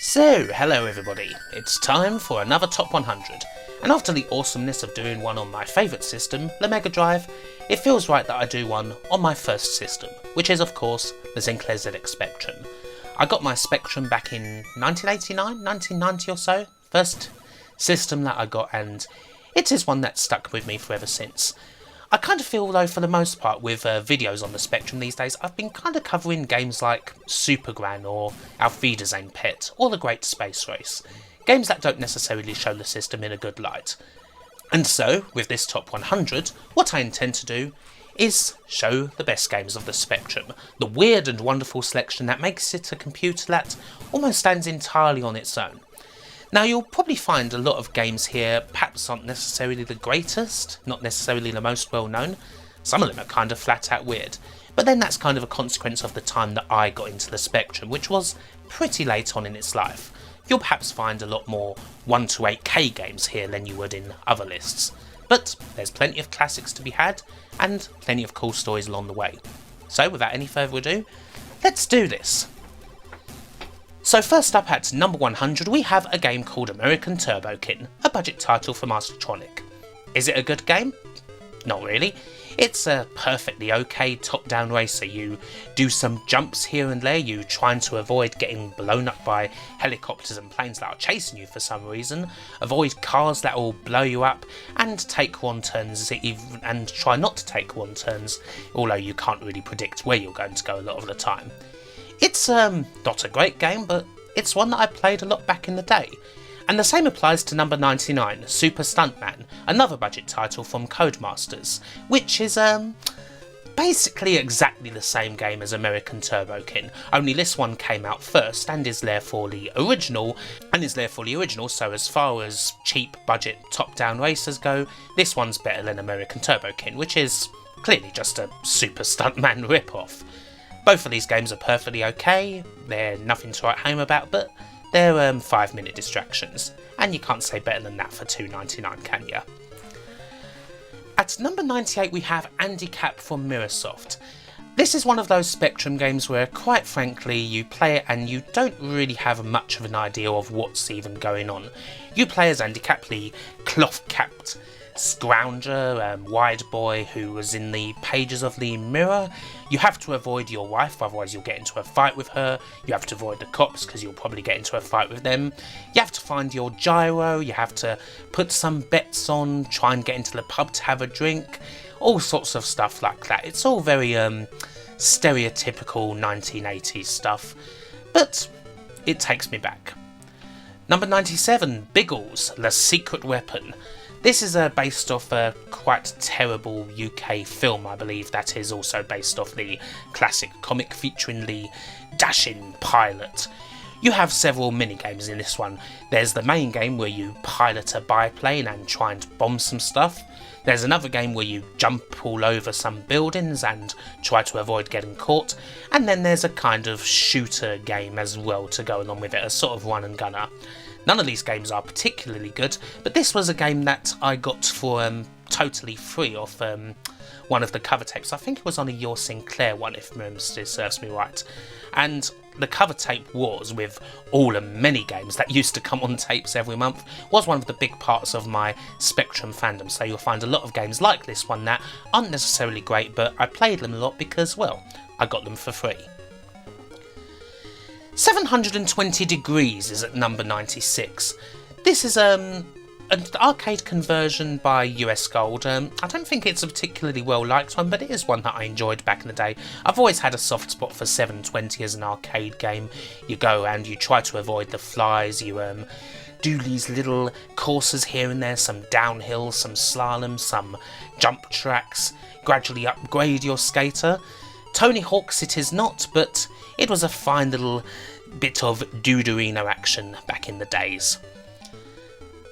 So, hello everybody, it's time for another Top 100, and after the awesomeness of doing one on my favourite system, the Mega Drive, it feels right that I do one on my first system, which is of course the Sinclair ZX Spectrum. I got my Spectrum back in 1989, 1990 or so, first system that I got, and it is one that's stuck with me forever since. I kind of feel though for the most part with videos on the Spectrum these days, I've been kind of covering games like Super Gran or Auf Wiedersehen Pet or The Great Space Race, games that don't necessarily show the system in a good light. And so, with this Top 100, what I intend to do is show the best games of the Spectrum, the weird and wonderful selection that makes it a computer that almost stands entirely on its own. Now you'll probably find a lot of games here perhaps aren't necessarily the greatest, not necessarily the most well known, some of them are kind of flat out weird, but then that's kind of a consequence of the time that I got into the Spectrum, which was pretty late on in its life. You'll perhaps find a lot more 1 to 8K games here than you would in other lists, but there's plenty of classics to be had and plenty of cool stories along the way. So without any further ado, let's do this! So first up at number 100 we have a game called American Turbokin, a budget title for Mastertronic. Is it a good game? Not really. It's a perfectly okay top-down racer. You do some jumps here and there, you trying to avoid getting blown up by helicopters and planes that are chasing you for some reason, avoid cars that will blow you up, and take one turns and try not to take one turns, although you can't really predict where you're going to go a lot of the time. It's not a great game, but it's one that I played a lot back in the day. And the same applies to number 99, Super Stuntman, another budget title from Codemasters, which is basically exactly the same game as American Turbokin, only this one came out first and is therefore the original, so as far as cheap budget top-down racers go, this one's better than American Turbokin, which is clearly just a Super Stuntman rip-off. Both of these games are perfectly okay, they're nothing to write home about, but they're 5-minute distractions, and you can't say better than that for $2.99, can ya? At number 98 we have Capp from Mirrorsoft. This is one of those Spectrum games where, quite frankly, you play it and you don't really have much of an idea of what's even going on. You play as Capp, the cloth-capped scrounger, wide boy who was in the pages of the Mirror. You have to avoid your wife, otherwise you'll get into a fight with her. You have to avoid the cops because you'll probably get into a fight with them. You have to find your gyro, you have to put some bets on, try and get into the pub to have a drink, all sorts of stuff like that. It's all very stereotypical 1980s stuff, but it takes me back. Number 97, Biggles, The Secret Weapon. This is based off a quite terrible UK film, I believe, that is also based off the classic comic featuring the dashing pilot. You have several mini-games in this one. There's the main game where you pilot a biplane and try and bomb some stuff. There's another game where you jump all over some buildings and try to avoid getting caught. And then there's a kind of shooter game as well to go along with it, a sort of run and gunner. None of these games are particularly good, but this was a game that I got for totally free off one of the cover tapes. I think it was on a Your Sinclair one, if memory serves me right. And the cover tape was, with all the many games that used to come on tapes every month, was one of the big parts of my Spectrum fandom. So you'll find a lot of games like this one that aren't necessarily great, but I played them a lot because, well, I got them for free. 720 Degrees is at number 96. This is an arcade conversion by US Gold. I don't think it's a particularly well liked one, but it is one that I enjoyed back in the day. I've always had a soft spot for 720 as an arcade game. You go and you try to avoid the flies, you do these little courses here and there, some downhill, some slalom, some jump tracks, gradually upgrade your skater. Tony Hawk's it is not, but it was a fine little bit of Duderino action back in the days.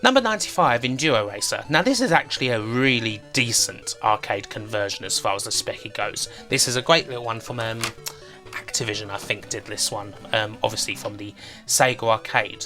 Number 95, Enduro Racer. Now this is actually a really decent arcade conversion as far as the specky goes. This is a great little one from Activision, I think, did this one, obviously from the Sega arcade.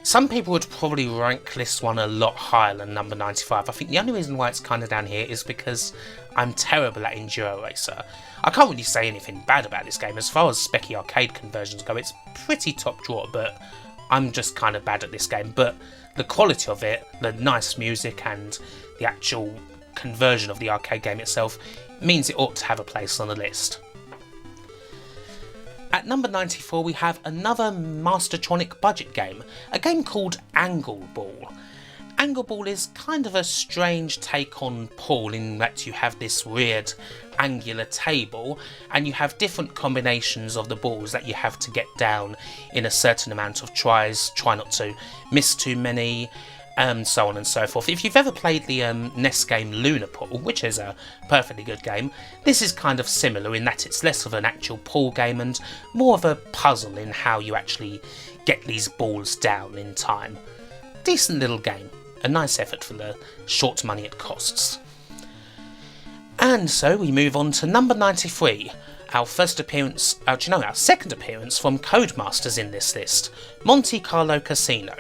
Some people would probably rank this one a lot higher than number 95. I think the only reason why it's kind of down here is because I'm terrible at Enduro Racer. I can't really say anything bad about this game. As far as specky arcade conversions go, it's pretty top drawer, but I'm just kind of bad at this game, but the quality of it, the nice music and the actual conversion of the arcade game itself means it ought to have a place on the list. At number 94 we have another Mastertronic budget game, a game called Angle Ball. Angle Ball is kind of a strange take on pool in that you have this weird angular table and you have different combinations of the balls that you have to get down in a certain amount of tries, try not to miss too many, so on and so forth. If you've ever played the NES game Lunar Pool, which is a perfectly good game, this is kind of similar in that it's less of an actual pool game and more of a puzzle in how you actually get these balls down in time. Decent little game. A nice effort for the short money it costs. And so we move on to number 93, our second appearance from Codemasters in this list, Monte Carlo Casino.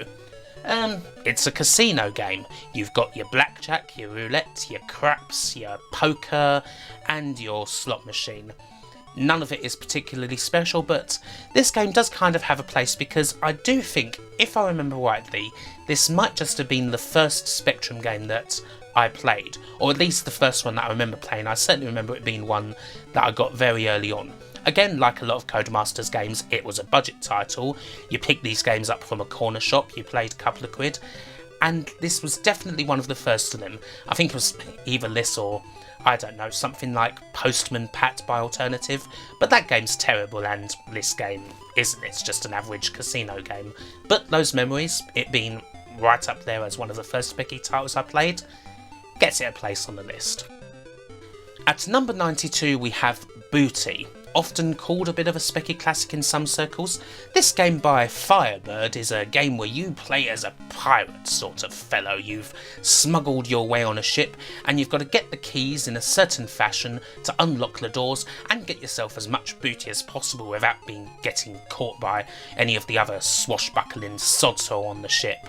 It's a casino game. You've got your blackjack, your roulette, your craps, your poker, and your slot machine. None of it is particularly special, but this game does kind of have a place because I do think, if I remember rightly, this might just have been the first Spectrum game that I played, or at least the first one that I remember playing. I certainly remember it being one that I got very early on. Again, like a lot of Codemasters games, it was a budget title. You picked these games up from a corner shop, you played a couple of quid, and this was definitely one of the first of them. I think it was either this or, I don't know, something like Postman Pat by Alternative, but that game's terrible and this game isn't. It's just an average casino game. But those memories, it being right up there as one of the first Specky titles I played, gets it a place on the list. At number 92 we have Booty. Often called a bit of a Specky classic in some circles, this game by Firebird is a game where you play as a pirate sort of fellow. You've smuggled your way on a ship and you've got to get the keys in a certain fashion to unlock the doors and get yourself as much booty as possible without getting caught by any of the other swashbuckling sods on the ship.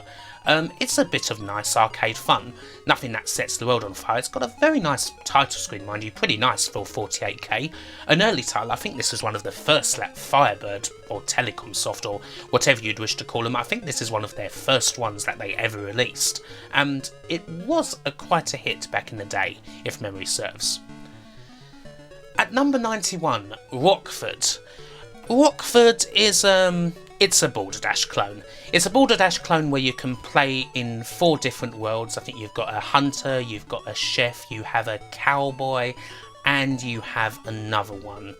It's a bit of nice arcade fun, nothing that sets the world on fire. It's got a very nice title screen, mind you, pretty nice for 48k. An early title, I think this was one of the first that Firebird or Telecom Soft or whatever you'd wish to call them, I think this is one of their first ones that they ever released, and it was quite a hit back in the day, if memory serves. At number 91, Rockford. Rockford is it's a Balderdash clone. It's a Balderdash clone where you can play in 4 different worlds. I think you've got a hunter, you've got a chef, you have a cowboy, and you have another one.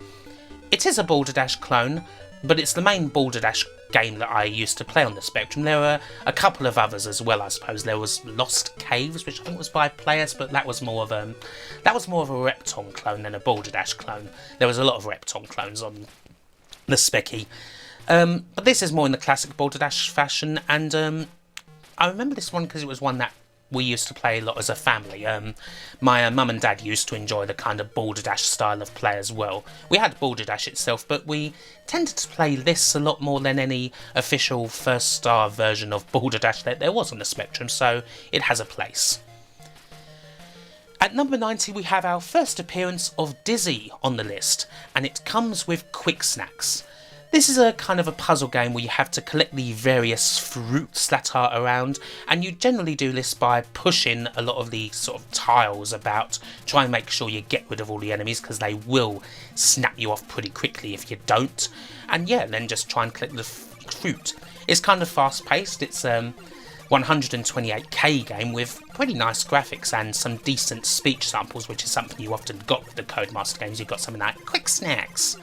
It is a Balderdash clone, but it's the main Balderdash game that I used to play on the Spectrum. There were a couple of others as well, I suppose. There was Lost Caves, which I think was by Players, but that was more of a Repton clone than a Balderdash clone. There was a lot of Repton clones on the Specky. But this is more in the classic Balderdash fashion, and I remember this one because it was one that we used to play a lot as a family. My mum and dad used to enjoy the kind of Balderdash style of play as well. We had Balderdash itself, but we tended to play this a lot more than any official first star version of Balderdash that there was on the Spectrum, so it has a place. At number 90 we have our first appearance of Dizzy on the list, and it comes with Quick Snacks. This is a kind of a puzzle game where you have to collect the various fruits that are around, and you generally do this by pushing a lot of the sort of tiles about, try and make sure you get rid of all the enemies because they will snap you off pretty quickly if you don't, and yeah, then just try and collect the fruit. It's kind of fast paced, it's 128k game with pretty nice graphics and some decent speech samples, which is something you often got with the Codemaster games. You've got something like Quick Snacks.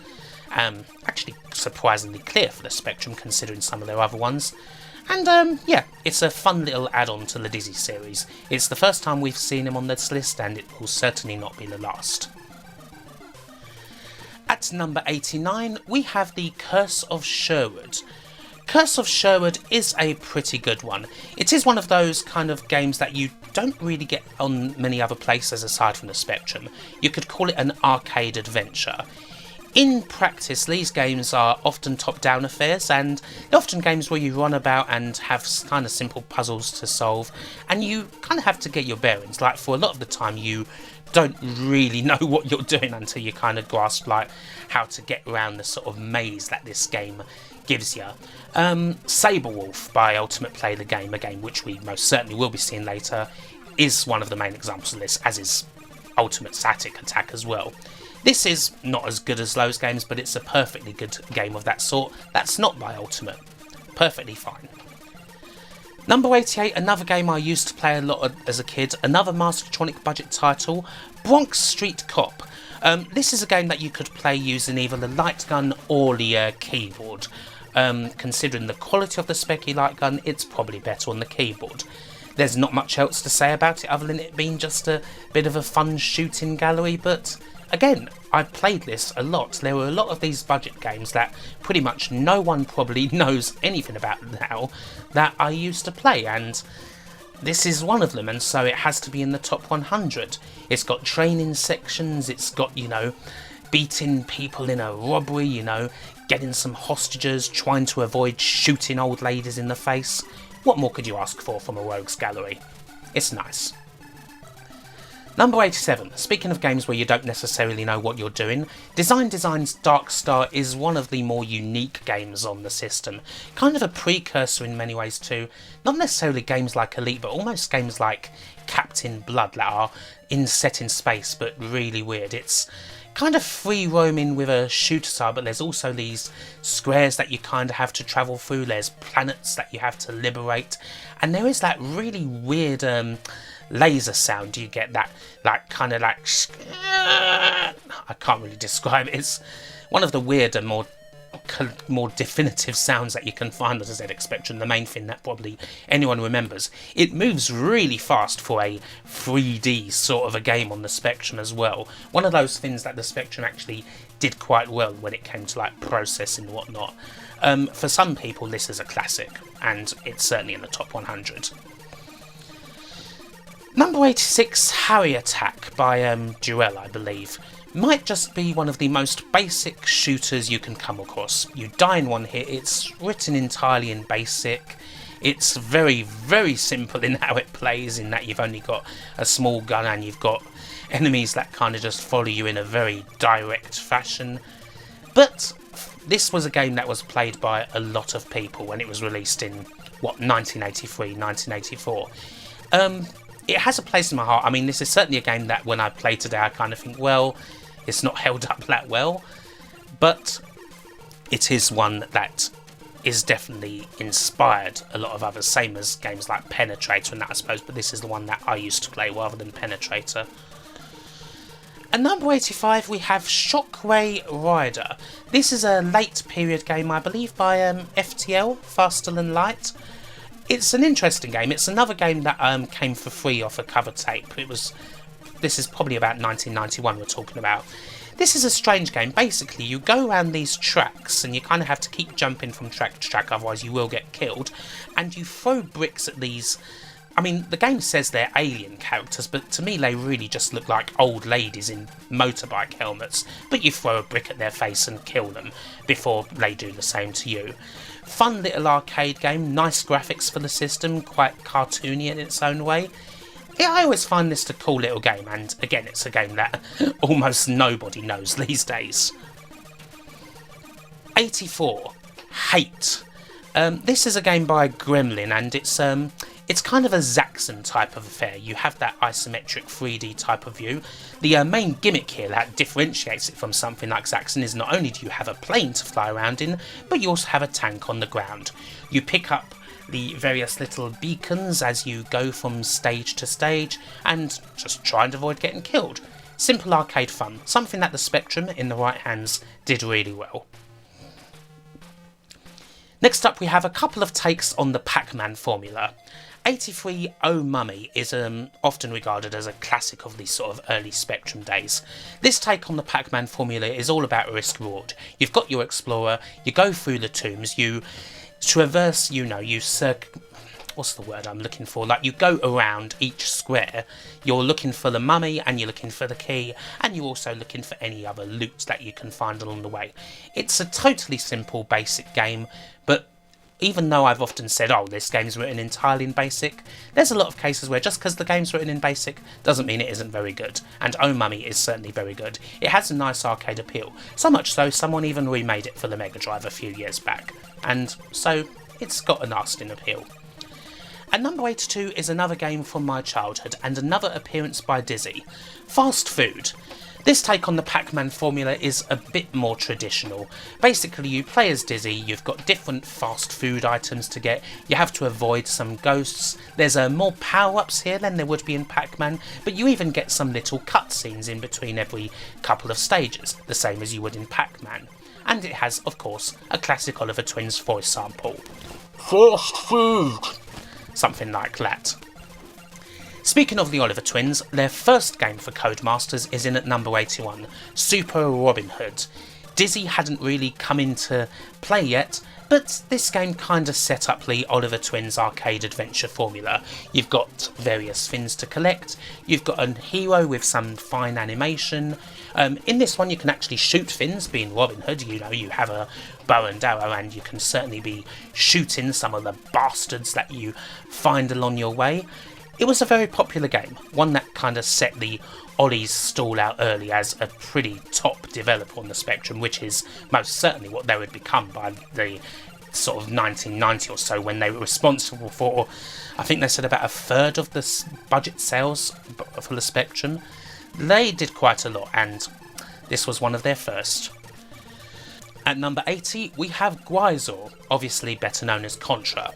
Actually surprisingly clear for the Spectrum considering some of their other ones. And yeah, it's a fun little add-on to the Dizzy series. It's the first time we've seen him on this list, and it will certainly not be the last. At number 89 we have the Curse of Sherwood. Curse of Sherwood is a pretty good one. It is one of those kind of games that you don't really get on many other places aside from the Spectrum. You could call it an arcade adventure. In practice, these games are often top-down affairs, and they're often games where you run about and have kind of simple puzzles to solve, and you kind of have to get your bearings. Like, for a lot of the time, you don't really know what you're doing until you kind of grasp, like, how to get around the sort of maze that this game gives you. Sabrewulf by Ultimate Play the Game, a game which we most certainly will be seeing later, is one of the main examples of this, as is Ultimate Static Attack as well. This is not as good as those games, but it's a perfectly good game of that sort. That's not by Ultimate. Perfectly fine. Number 88, another game I used to play a lot as a kid, another Mastertronic budget title, Bronx Street Cop. This is a game that you could play using either the light gun or the keyboard. Considering the quality of the specky light gun, it's probably better on the keyboard. There's not much else to say about it other than it being just a bit of a fun shooting gallery, but again, I've played this a lot. There were a lot of these budget games that pretty much no one probably knows anything about now that I used to play, and this is one of them, and so it has to be in the top 100. It's got training sections, it's got, you know, beating people in a robbery, you know, getting some hostages, trying to avoid shooting old ladies in the face. What more could you ask for from a rogues gallery? It's nice. Number 87, speaking of games where you don't necessarily know what you're doing, Design Design's Dark Star is one of the more unique games on the system. Kind of a precursor in many ways to, not necessarily games like Elite, but almost games like Captain Blood that are set in space but really weird. It's kind of free roaming with a shooter style, but there's also these squares that you kind of have to travel through, there's planets that you have to liberate, and there is that really weird laser sound you get, that kind of like I can't really describe it. It's one of the weirder, more definitive sounds that you can find on the ZX Spectrum. The main thing that probably anyone remembers. It moves really fast for a 3D sort of a game on the Spectrum as well. One of those things that the Spectrum actually did quite well when it came to like processing and whatnot. For some people this is a classic, and it's certainly in the top 100. Number 86, Harry Attack by Duel, I believe. Might just be one of the most basic shooters you can come across. You die in one hit, it's written entirely in basic. It's very, very simple in how it plays, in that you've only got a small gun and you've got enemies that kind of just follow you in a very direct fashion. But this was a game that was played by a lot of people when it was released in, 1983, 1984. It has a place in my heart. I mean, this is certainly a game that when I play today, I kind of think, well, it's not held up that well, but it is one that is definitely inspired a lot of others, same as games like Penetrator and that, I suppose, but this is the one that I used to play rather than Penetrator. At number 85, we have Shockwave Rider. This is a late period game, I believe, by FTL, Faster Than Light. It's an interesting game. It's another game that came for free off a cover tape. This is probably about 1991 we're talking about. This is a strange game. Basically, you go around these tracks and you kind of have to keep jumping from track to track, otherwise you will get killed. And you throw bricks at these... I mean, the game says they're alien characters, but to me they really just look like old ladies in motorbike helmets. But you throw a brick at their face and kill them before they do the same to you. Fun little arcade game, nice graphics for the system, quite cartoony in its own way. Yeah, I always find this a cool little game, and again, it's a game that almost nobody knows these days. 84, Hate. This is a game by Gremlin, and it's kind of a Zaxxon type of affair. You have that isometric 3D type of view. The main gimmick here that differentiates it from something like Zaxxon is not only do you have a plane to fly around in, but you also have a tank on the ground. You pick up the various little beacons as you go from stage to stage, and just try and avoid getting killed. Simple arcade fun, something that the Spectrum, in the right hands, did really well. Next up, we have a couple of takes on the Pac-Man formula. 83 Oh Mummy is often regarded as a classic of these sort of early Spectrum days. This take on the Pac-Man formula is all about risk-reward. You've got your explorer, you go through the tombs, you traverse, what's the word I'm looking for? Like, you go around each square, you're looking for the mummy and you're looking for the key, and you're also looking for any other loot that you can find along the way. It's a totally simple, basic game, but even though I've often said, oh, this game's written entirely in BASIC, there's a lot of cases where just because the game's written in BASIC doesn't mean it isn't very good, and Oh Mummy is certainly very good. It has a nice arcade appeal, so much so someone even remade it for the Mega Drive a few years back, and so it's got a lasting appeal. And number 82 is another game from my childhood, and another appearance by Dizzy, Fast Food. This take on the Pac-Man formula is a bit more traditional. Basically, you play as Dizzy, you've got different fast food items to get, you have to avoid some ghosts, there's more power-ups here than there would be in Pac-Man, but you even get some little cutscenes in between every couple of stages, the same as you would in Pac-Man. And it has, of course, a classic Oliver Twins voice sample. Fast food! Something like that. Speaking of the Oliver Twins, their first game for Codemasters is in at number 81, Super Robin Hood. Dizzy hadn't really come into play yet, but this game kinda set up the Oliver Twins arcade adventure formula. You've got various things to collect, you've got a hero with some fine animation. In this one you can actually shoot things, being Robin Hood, you know, you have a bow and arrow and you can certainly be shooting some of the bastards that you find along your way. It was a very popular game, one that kind of set the Ollies stall out early as a pretty top developer on the Spectrum, which is most certainly what they would become by the sort of 1990 or so, when they were responsible for, I think they said, about a third of the budget sales for the Spectrum. They did quite a lot, and this was one of their first. At number 80, we have Guizor, obviously better known as Contra.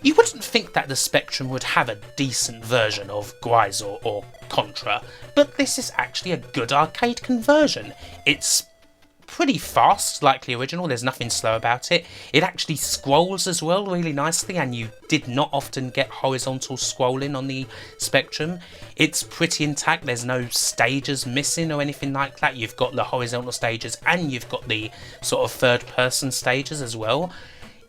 You wouldn't think that the Spectrum would have a decent version of Guizor or Contra, but this is actually a good arcade conversion. It's pretty fast, like the original, there's nothing slow about it. It actually scrolls as well really nicely, and you did not often get horizontal scrolling on the Spectrum. It's pretty intact, there's no stages missing or anything like that. You've got the horizontal stages and you've got the sort of third person stages as well.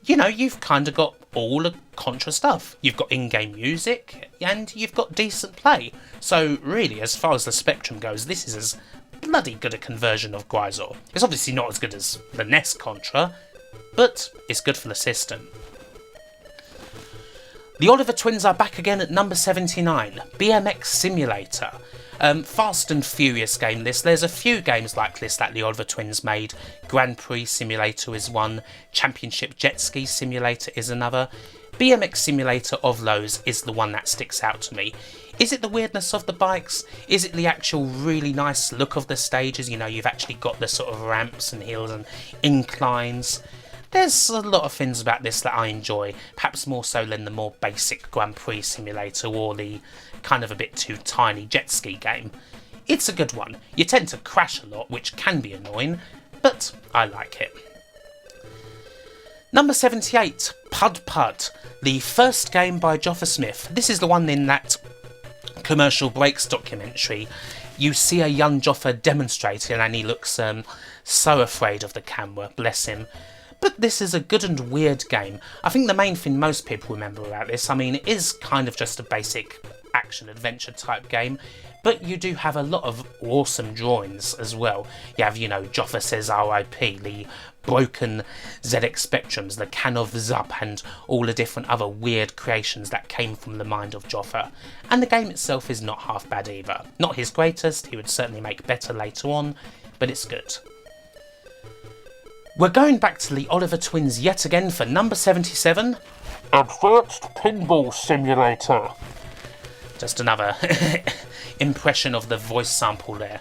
You know, you've kind of got all the Contra stuff. You've got in-game music, and you've got decent play. So really, as far as the Spectrum goes, this is as bloody good a conversion of Guizor. It's obviously not as good as the NES Contra, but it's good for the system. The Oliver Twins are back again at number 79, BMX Simulator. Fast and Furious game this. There's a few games like this that the Oliver Twins made. Grand Prix Simulator is one, Championship Jet Ski Simulator is another. BMX Simulator of those is the one that sticks out to me. Is it the weirdness of the bikes? Is it the actual really nice look of the stages? You know, you've actually got the sort of ramps and hills and inclines. There's a lot of things about this that I enjoy, perhaps more so than the more basic Grand Prix Simulator or the kind of a bit too tiny jet ski game. It's a good one. You tend to crash a lot, which can be annoying, but I like it. Number 78, Putt, the first game by Joffa Smith. This is the one in that Commercial Breaks documentary. You see a young Joffa demonstrating and he looks so afraid of the camera, bless him. But this is a good and weird game. I think the main thing most people remember about this, I mean, it is kind of just a basic action-adventure type game, but you do have a lot of awesome drawings as well. You have, you know, Joffa Says RIP, the broken ZX Spectrums, the Can of Zup, and all the different other weird creations that came from the mind of Joffa. And the game itself is not half bad either. Not his greatest, he would certainly make better later on, but it's good. We're going back to the Oliver Twins yet again for number 77. Advanced Pinball Simulator. Just another impression of the voice sample there.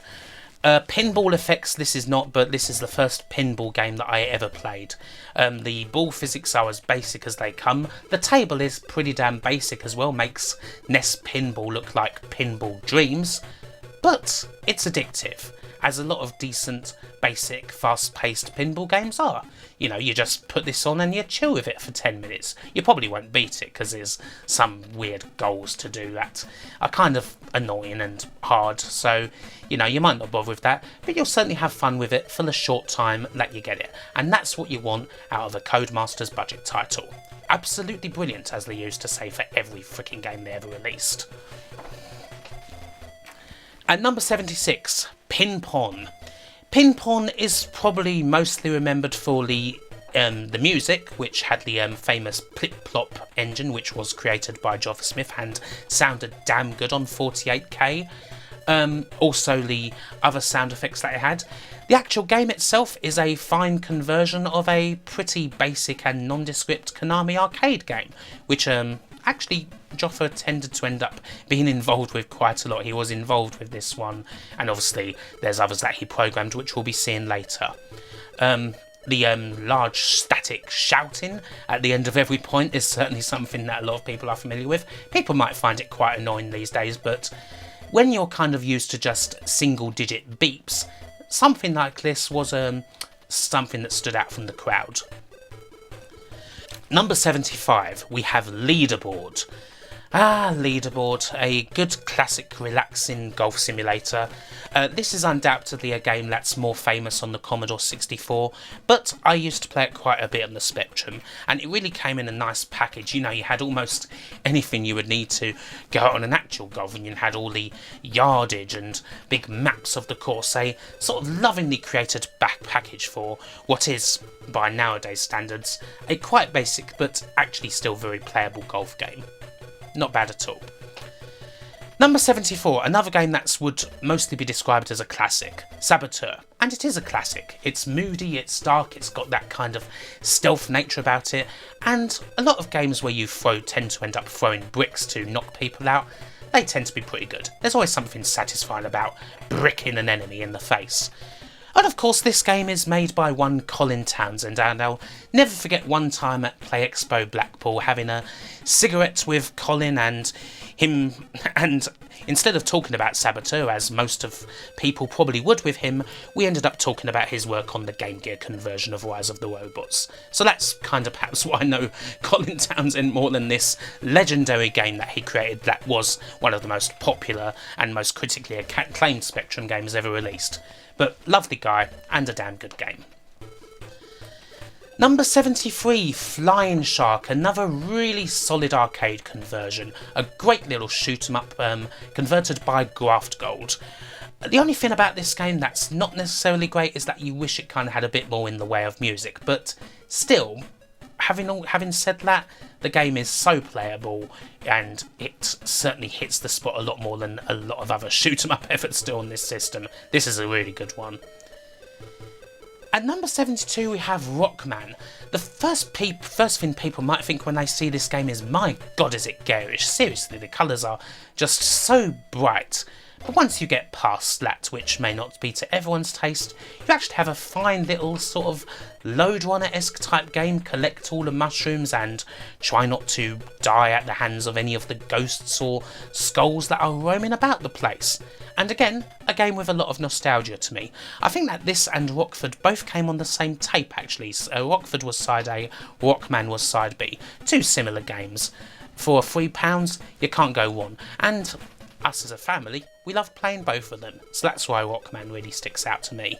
Pinball effects this is not, but this is the first pinball game that I ever played. The ball physics are as basic as they come. The table is pretty damn basic as well, makes NES Pinball look like Pinball Dreams. But it's addictive, as a lot of decent, basic, fast-paced pinball games are. You know, you just put this on and you chill with it for 10 minutes. You probably won't beat it, because there's some weird goals to do that are kind of annoying and hard, so, you know, you might not bother with that, but you'll certainly have fun with it for the short time that you get it. And that's what you want out of a Codemasters budget title. Absolutely brilliant, as they used to say for every freaking game they ever released. At number 76, Ping Pong. Ping Pong is probably mostly remembered for the The music, which had the famous Plip Plop engine, which was created by Joffa Smith and sounded damn good on 48K. Also the other sound effects that it had. The actual game itself is a fine conversion of a pretty basic and nondescript Konami arcade game, which actually Joffa tended to end up being involved with quite a lot. He was involved with this one, and obviously there's others that he programmed, which we'll be seeing later. The large static shouting at the end of every point is certainly something that a lot of people are familiar with. People might find it quite annoying these days, but when you're kind of used to just single-digit beeps, something like this was something that stood out from the crowd. Number 75, we have Leaderboard. Leaderboard, a good classic relaxing golf simulator. This is undoubtedly a game that's more famous on the Commodore 64, but I used to play it quite a bit on the Spectrum, and it really came in a nice package. You know, you had almost anything you would need to go out on an actual golf, and you had all the yardage and big maps of the course, a sort of lovingly created back package for what is, by nowadays standards, a quite basic but actually still very playable golf game. Not bad at all. Number 74, another game that would mostly be described as a classic, Saboteur. And it is a classic. It's moody, it's dark, it's got that kind of stealth nature about it, and a lot of games where you tend to end up throwing bricks to knock people out, they tend to be pretty good. There's always something satisfying about bricking an enemy in the face. And of course this game is made by one Colin Townsend, and I'll never forget one time at Play Expo Blackpool having a cigarette with Colin and him, and instead of talking about Saboteur as most of people probably would with him, we ended up talking about his work on the Game Gear conversion of Rise of the Robots. So that's kind of perhaps why I know Colin Townsend more than this legendary game that he created that was one of the most popular and most critically acclaimed Spectrum games ever released. But lovely guy, and a damn good game. Number 73, Flying Shark, another really solid arcade conversion. A great little shoot 'em up, converted by Graft Gold. The only thing about this game that's not necessarily great is that you wish it kind of had a bit more in the way of music, but still, having said that, the game is so playable, and it certainly hits the spot a lot more than a lot of other shoot-em-up efforts do on this system. This is a really good one. At number 72 we have Rockman. The first thing people might think when they see this game is, my god, is it garish. Seriously, the colours are just so bright. But once you get past that, which may not be to everyone's taste, you actually have a fine little sort of Lode Runner-esque type game. Collect all the mushrooms and try not to die at the hands of any of the ghosts or skulls that are roaming about the place. And again, a game with a lot of nostalgia to me. I think that this and Rockford both came on the same tape actually. So Rockford was side A, Rockman was side B. Two similar games. For £3, you can't go wrong. And us as a family, we love playing both of them, so that's why Rockman really sticks out to me.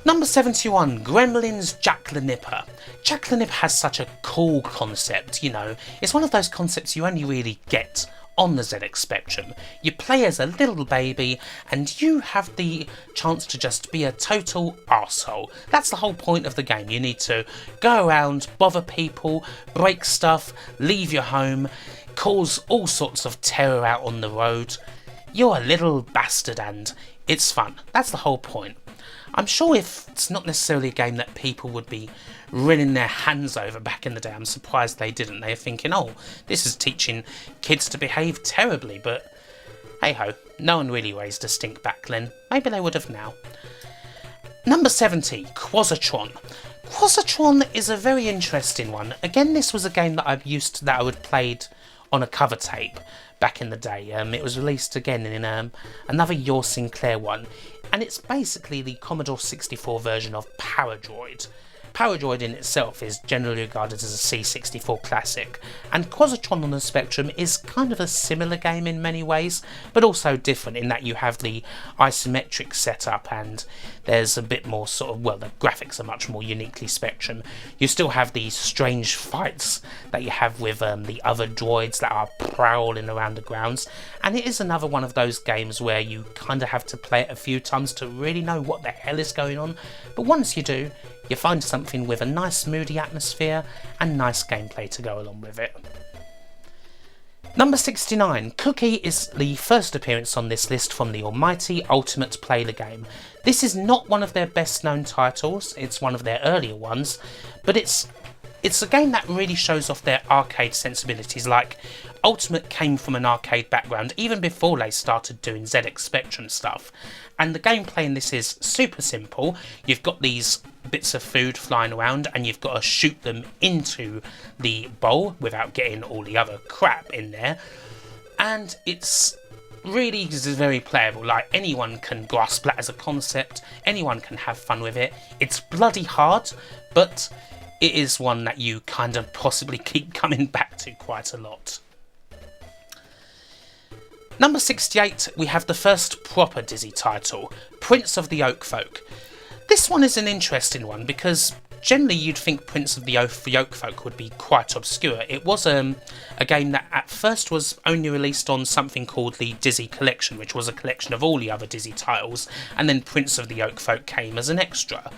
Number 71, Gremlins Jack the Nipper. Jack the Nipper has such a cool concept, you know. It's one of those concepts you only really get on the ZX Spectrum. You play as a little baby, and you have the chance to just be a total arsehole. That's the whole point of the game. You need to go around, bother people, break stuff, leave your home, cause all sorts of terror out on the road. You're a little bastard and it's fun. That's the whole point. I'm sure if it's not necessarily a game that people would be wringing their hands over back in the day, I'm surprised they didn't. They're thinking, oh, this is teaching kids to behave terribly, but hey ho, no one really raised a stink back then. Maybe they would have now. Number 70, QuasiTron. QuasiTron is a very interesting one. Again, this was a game that I would played on a cover tape back in the day. It was released again in another Your Sinclair one, and it's basically the Commodore 64 version of Paradroid. Paradroid in itself is generally regarded as a C64 classic, and QuasiTron on the Spectrum is kind of a similar game in many ways, but also different in that you have the isometric setup and there's a bit more sort of, well, the graphics are much more uniquely Spectrum. You still have these strange fights that you have with the other droids that are prowling around the grounds, and it is another one of those games where you kind of have to play it a few times to really know what the hell is going on, but once you do, you find something with a nice moody atmosphere and nice gameplay to go along with it. Number 69, Cookie is the first appearance on this list from the almighty Ultimate Play the Game. This is not one of their best known titles, it's one of their earlier ones, but it's a game that really shows off their arcade sensibilities. Like, Ultimate came from an arcade background even before they started doing ZX Spectrum stuff, and the gameplay in this is super simple. You've got these bits of food flying around and you've got to shoot them into the bowl without getting all the other crap in there, and it's really very playable. Like, anyone can grasp that as a concept, anyone can have fun with it. It's bloody hard, but it is one that you kind of possibly keep coming back to quite a lot. Number 68, we have the first proper Dizzy title, Prince of the Oakfolk. This one is an interesting one because generally you'd think Prince of the Oakfolk would be quite obscure. It was a game that at first was only released on something called the Dizzy Collection, which was a collection of all the other Dizzy titles, and then Prince of the Oakfolk came as an extra.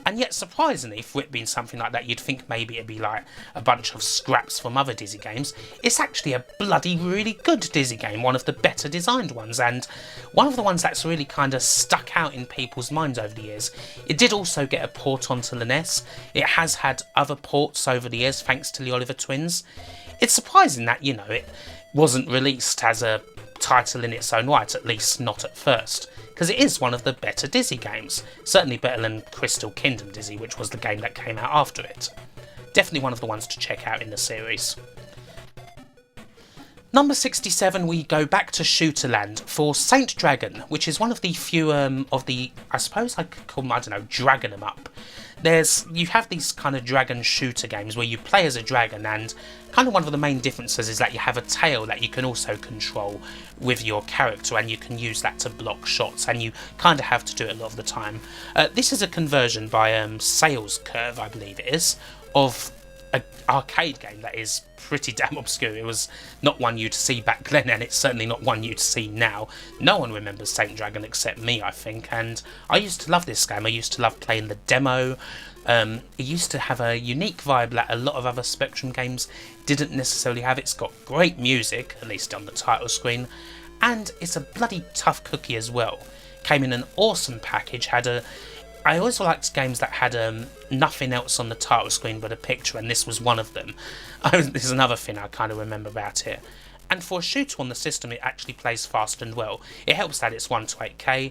And yet, surprisingly, for it being something like that, you'd think maybe it'd be like a bunch of scraps from other Dizzy games. It's actually a bloody really good Dizzy game, one of the better designed ones, and one of the ones that's really kind of stuck out in people's minds over the years. It did also get a port onto the NES. It has had other ports over the years, thanks to the Oliver twins. It's surprising that, you know, it wasn't released as a title in its own right, at least not at first, because it is one of the better Dizzy games. Certainly better than Crystal Kingdom Dizzy, which was the game that came out after it. Definitely one of the ones to check out in the series. Number 67, we go back to Shooterland for Saint Dragon, which is one of the few of the, I suppose I could call them, I don't know, Dragon 'em up. You have these kind of dragon shooter games where you play as a dragon, and kind of one of the main differences is that you have a tail that you can also control with your character, and you can use that to block shots, and you kind of have to do it a lot of the time. This is a conversion by Sales Curve, I believe it is, of an arcade game that is pretty damn obscure. It was not one you'd see back then, and it's certainly not one you'd see now. No one remembers Saint Dragon except me, I think, and I used to love this game. I used to love playing the demo. It used to have a unique vibe that a lot of other Spectrum games didn't necessarily have. It's got great music, at least on the title screen, and it's a bloody tough cookie as well. Came in an awesome package, I always liked games that had nothing else on the title screen but a picture, and this was one of them. This is another thing I kind of remember about it. And for a shooter on the system, it actually plays fast and well. It helps that it's 1 to 8K,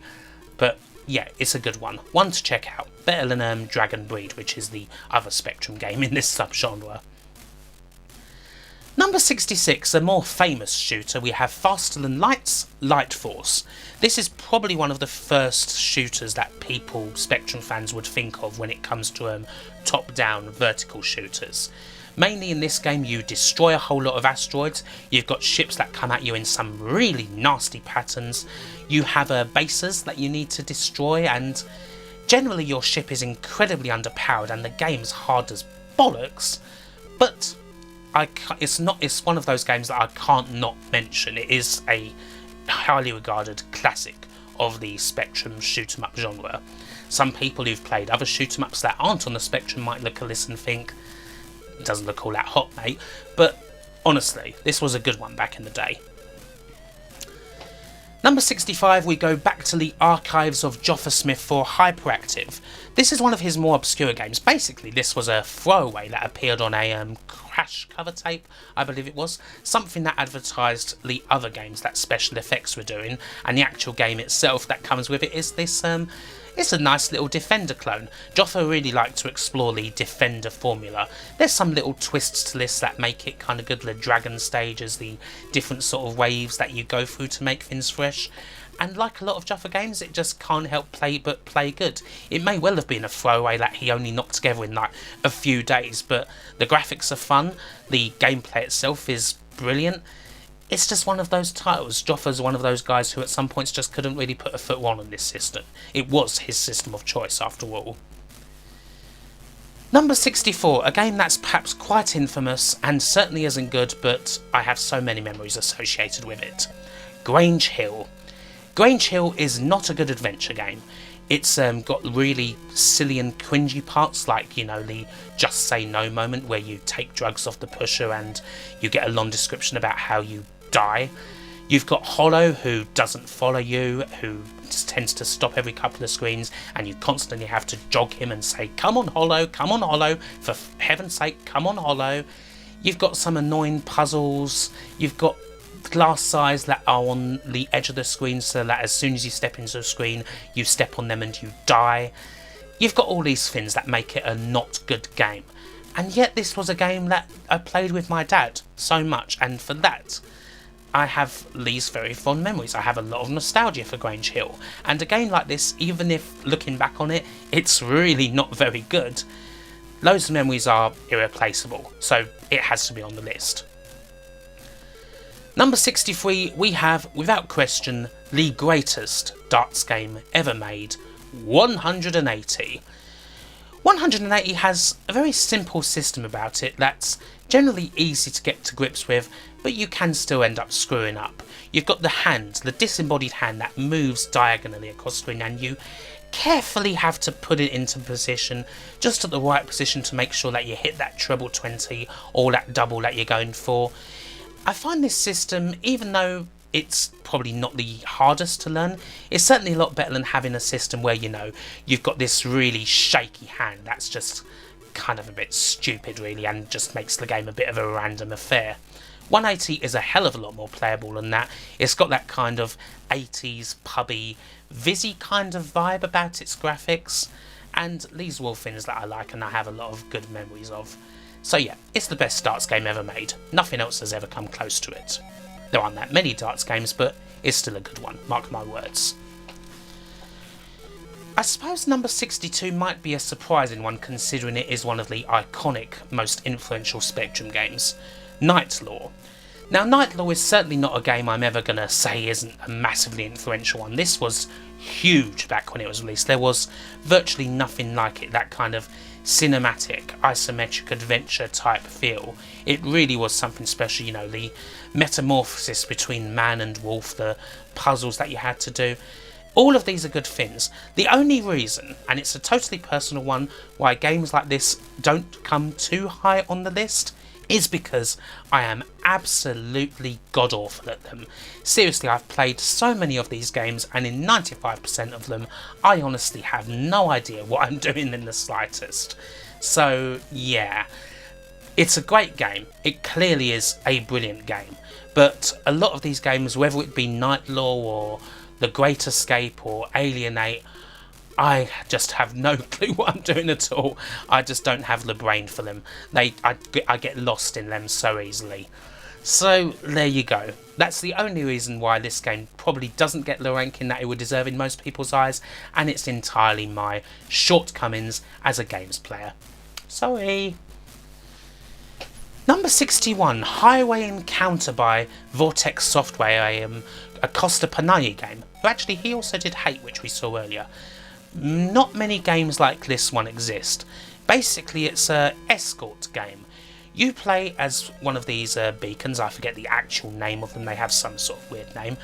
but yeah, it's a good one. One to check out. Better than Dragon Breed, which is the other Spectrum game in this subgenre. Number 66, a more famous shooter, we have Faster Than Light's Light Force. This is probably one of the first shooters that Spectrum fans would think of when it comes to top-down vertical shooters. Mainly in this game you destroy a whole lot of asteroids, you've got ships that come at you in some really nasty patterns, you have bases that you need to destroy, and generally your ship is incredibly underpowered and the game's hard as bollocks, but it's one of those games that I can't not mention. It is a highly regarded classic of the Spectrum shoot 'em up genre. Some people who've played other shoot 'em ups that aren't on the Spectrum might look at this and think, it doesn't look all that hot, mate, but honestly, this was a good one back in the day. Number 65, we go back to the archives of Joffa Smith for Hyperactive. This is one of his more obscure games. Basically, this was a throwaway that appeared on a Crash cover tape, I believe it was. Something that advertised the other games that Special Effects were doing, and the actual game itself that comes with it is this, it's a nice little Defender clone. Joffa really liked to explore the Defender formula. There's some little twists to this that make it kind of good. The dragon stages, the different sort of waves that you go through to make things fresh. And like a lot of Joffa games, it just can't help play good. It may well have been a throwaway that he only knocked together in like a few days, but the graphics are fun, the gameplay itself is brilliant. It's just one of those titles. Joffa's one of those guys who at some points just couldn't really put a foot on this system. It was his system of choice after all. Number 64, a game that's perhaps quite infamous and certainly isn't good, but I have so many memories associated with it. Grange Hill. Grange Hill is not a good adventure game. It's got really silly and cringy parts, like, you know, the just say no moment where you take drugs off the pusher and you get a long description about how you die. You've got Hollow, who doesn't follow you, who just tends to stop every couple of screens, and you constantly have to jog him and say, come on Hollow, for heaven's sake, come on Hollow. You've got some annoying puzzles. You've got glass sides that are on the edge of the screen, so that as soon as you step into the screen, you step on them and you die. You've got all these things that make it a not good game. And yet this was a game that I played with my dad so much, and for that, I have these very fond memories. I have a lot of nostalgia for Grange Hill. And a game like this, even if looking back on it, it's really not very good, those memories are irreplaceable, so it has to be on the list. Number 63, we have, without question, the greatest darts game ever made, 180. 180 has a very simple system about it that's generally easy to get to grips with, but you can still end up screwing up. You've got the hand, the disembodied hand that moves diagonally across the screen, and you carefully have to put it into position, just at the right position to make sure that you hit that treble 20 or that double that you're going for. I find this system, even though it's probably not the hardest to learn, it's certainly a lot better than having a system where, you know, you've got this really shaky hand that's just kind of a bit stupid really, and just makes the game a bit of a random affair. 180 is a hell of a lot more playable than that. It's got that kind of 80s pubby, vizzy kind of vibe about its graphics, and these are all things that I like and I have a lot of good memories of. So yeah, it's the best darts game ever made. Nothing else has ever come close to it. There aren't that many darts games, but it's still a good one, mark my words. I suppose number 62 might be a surprising one, considering it is one of the iconic, most influential Spectrum games, Nightlaw. Now, Nightlaw is certainly not a game I'm ever going to say isn't a massively influential one. This was huge back when it was released. There was virtually nothing like it, that kind of cinematic, isometric adventure type feel. It really was something special, you know, the metamorphosis between man and wolf, the puzzles that you had to do. All of these are good things. The only reason, and it's a totally personal one, why games like this don't come too high on the list is because I am absolutely god-awful at them. Seriously, I've played so many of these games, and in 95% of them, I honestly have no idea what I'm doing in the slightest. So, yeah, it's a great game. It clearly is a brilliant game. But a lot of these games, whether it be Nightlaw or The Great Escape or Alienate, I just have no clue what I'm doing at all. I just don't have the brain for them. I get lost in them so easily. So there you go. That's the only reason why this game probably doesn't get the ranking that it would deserve in most people's eyes, and it's entirely my shortcomings as a games player. Sorry. Number 61, Highway Encounter by Vortex Software, a Costa Panay game. Actually, he also did Hate, which we saw earlier. Not many games like this one exist. Basically, it's an escort game. You play as one of these beacons. I forget the actual name of them. They have some sort of weird name.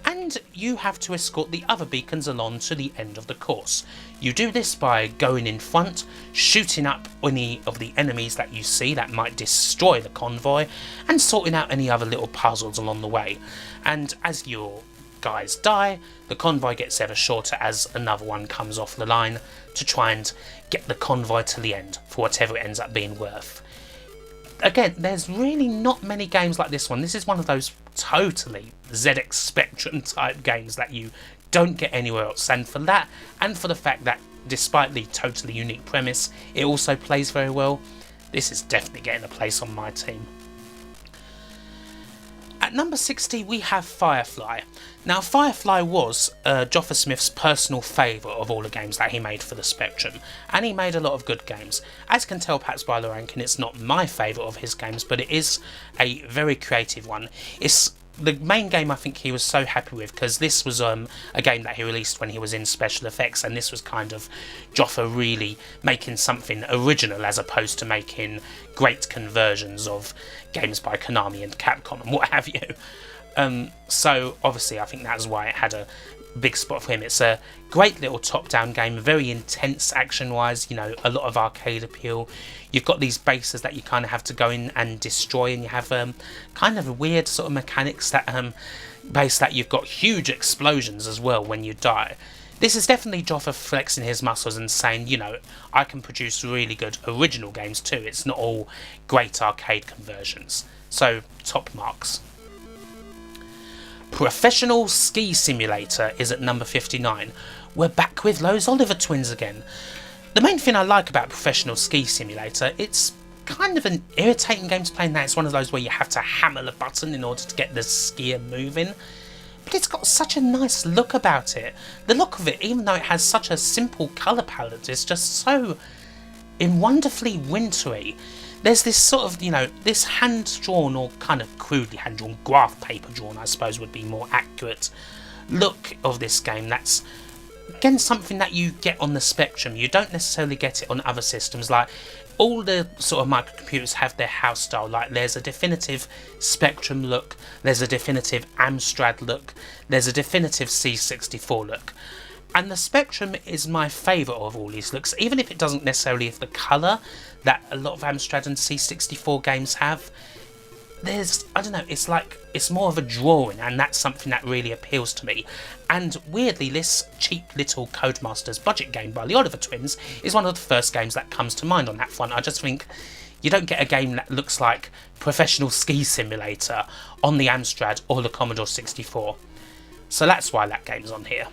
And you have to escort the other beacons along to the end of the course. You do this by going in front, shooting up any of the enemies that you see that might destroy the convoy, and sorting out any other little puzzles along the way. And as your guys die, the convoy gets ever shorter as another one comes off the line to try and get the convoy to the end for whatever it ends up being worth. Again, there's really not many games like this one. This is one of those totally ZX Spectrum type games that you don't get anywhere else, and for that, and for the fact that despite the totally unique premise, it also plays very well, this is definitely getting a place on my team. At number 60 we have Firefly. Now Firefly was Joffa Smith's personal favourite of all the games that he made for the Spectrum, and he made a lot of good games. As you can tell perhaps by the ranking, it's not my favourite of his games, but it is a very creative one. It's the main game I think he was so happy with, because this was a game that he released when he was in special effects, and this was kind of Joffa really making something original as opposed to making great conversions of games by Konami and Capcom and what have you. So obviously I think that's why it had a big spot for him. It's a great little top-down game, very intense action-wise, you know, a lot of arcade appeal. You've got these bases that you kind of have to go in and destroy, and you have kind of weird sort of mechanics that base that you've got huge explosions as well when you die. This is definitely Joffa flexing his muscles and saying, you know, I can produce really good original games too. It's not all great arcade conversions. So, top marks. Professional Ski Simulator is at number 59. We're back with those Oliver twins again. The main thing I like about Professional Ski Simulator, it's kind of an irritating game to play in that it's one of those where you have to hammer the button in order to get the skier moving. But it's got such a nice look about it. The look of it, even though it has such a simple colour palette, is just so wonderfully wintry. There's this sort of, you know, this hand-drawn, or kind of crudely hand-drawn, graph paper drawn, I suppose would be more accurate, look of this game. That's, again, something that you get on the Spectrum. You don't necessarily get it on other systems. Like, all the sort of microcomputers have their house style. Like, there's a definitive Spectrum look, there's a definitive Amstrad look, there's a definitive C64 look. And the Spectrum is my favourite of all these looks, even if it doesn't necessarily have the colour that a lot of Amstrad and C64 games have. There's, I don't know, it's like, it's more of a drawing, and that's something that really appeals to me. And weirdly, this cheap little Codemasters budget game by the Oliver twins is one of the first games that comes to mind on that front. I just think you don't get a game that looks like Professional Ski Simulator on the Amstrad or the Commodore 64. So that's why that game's on here.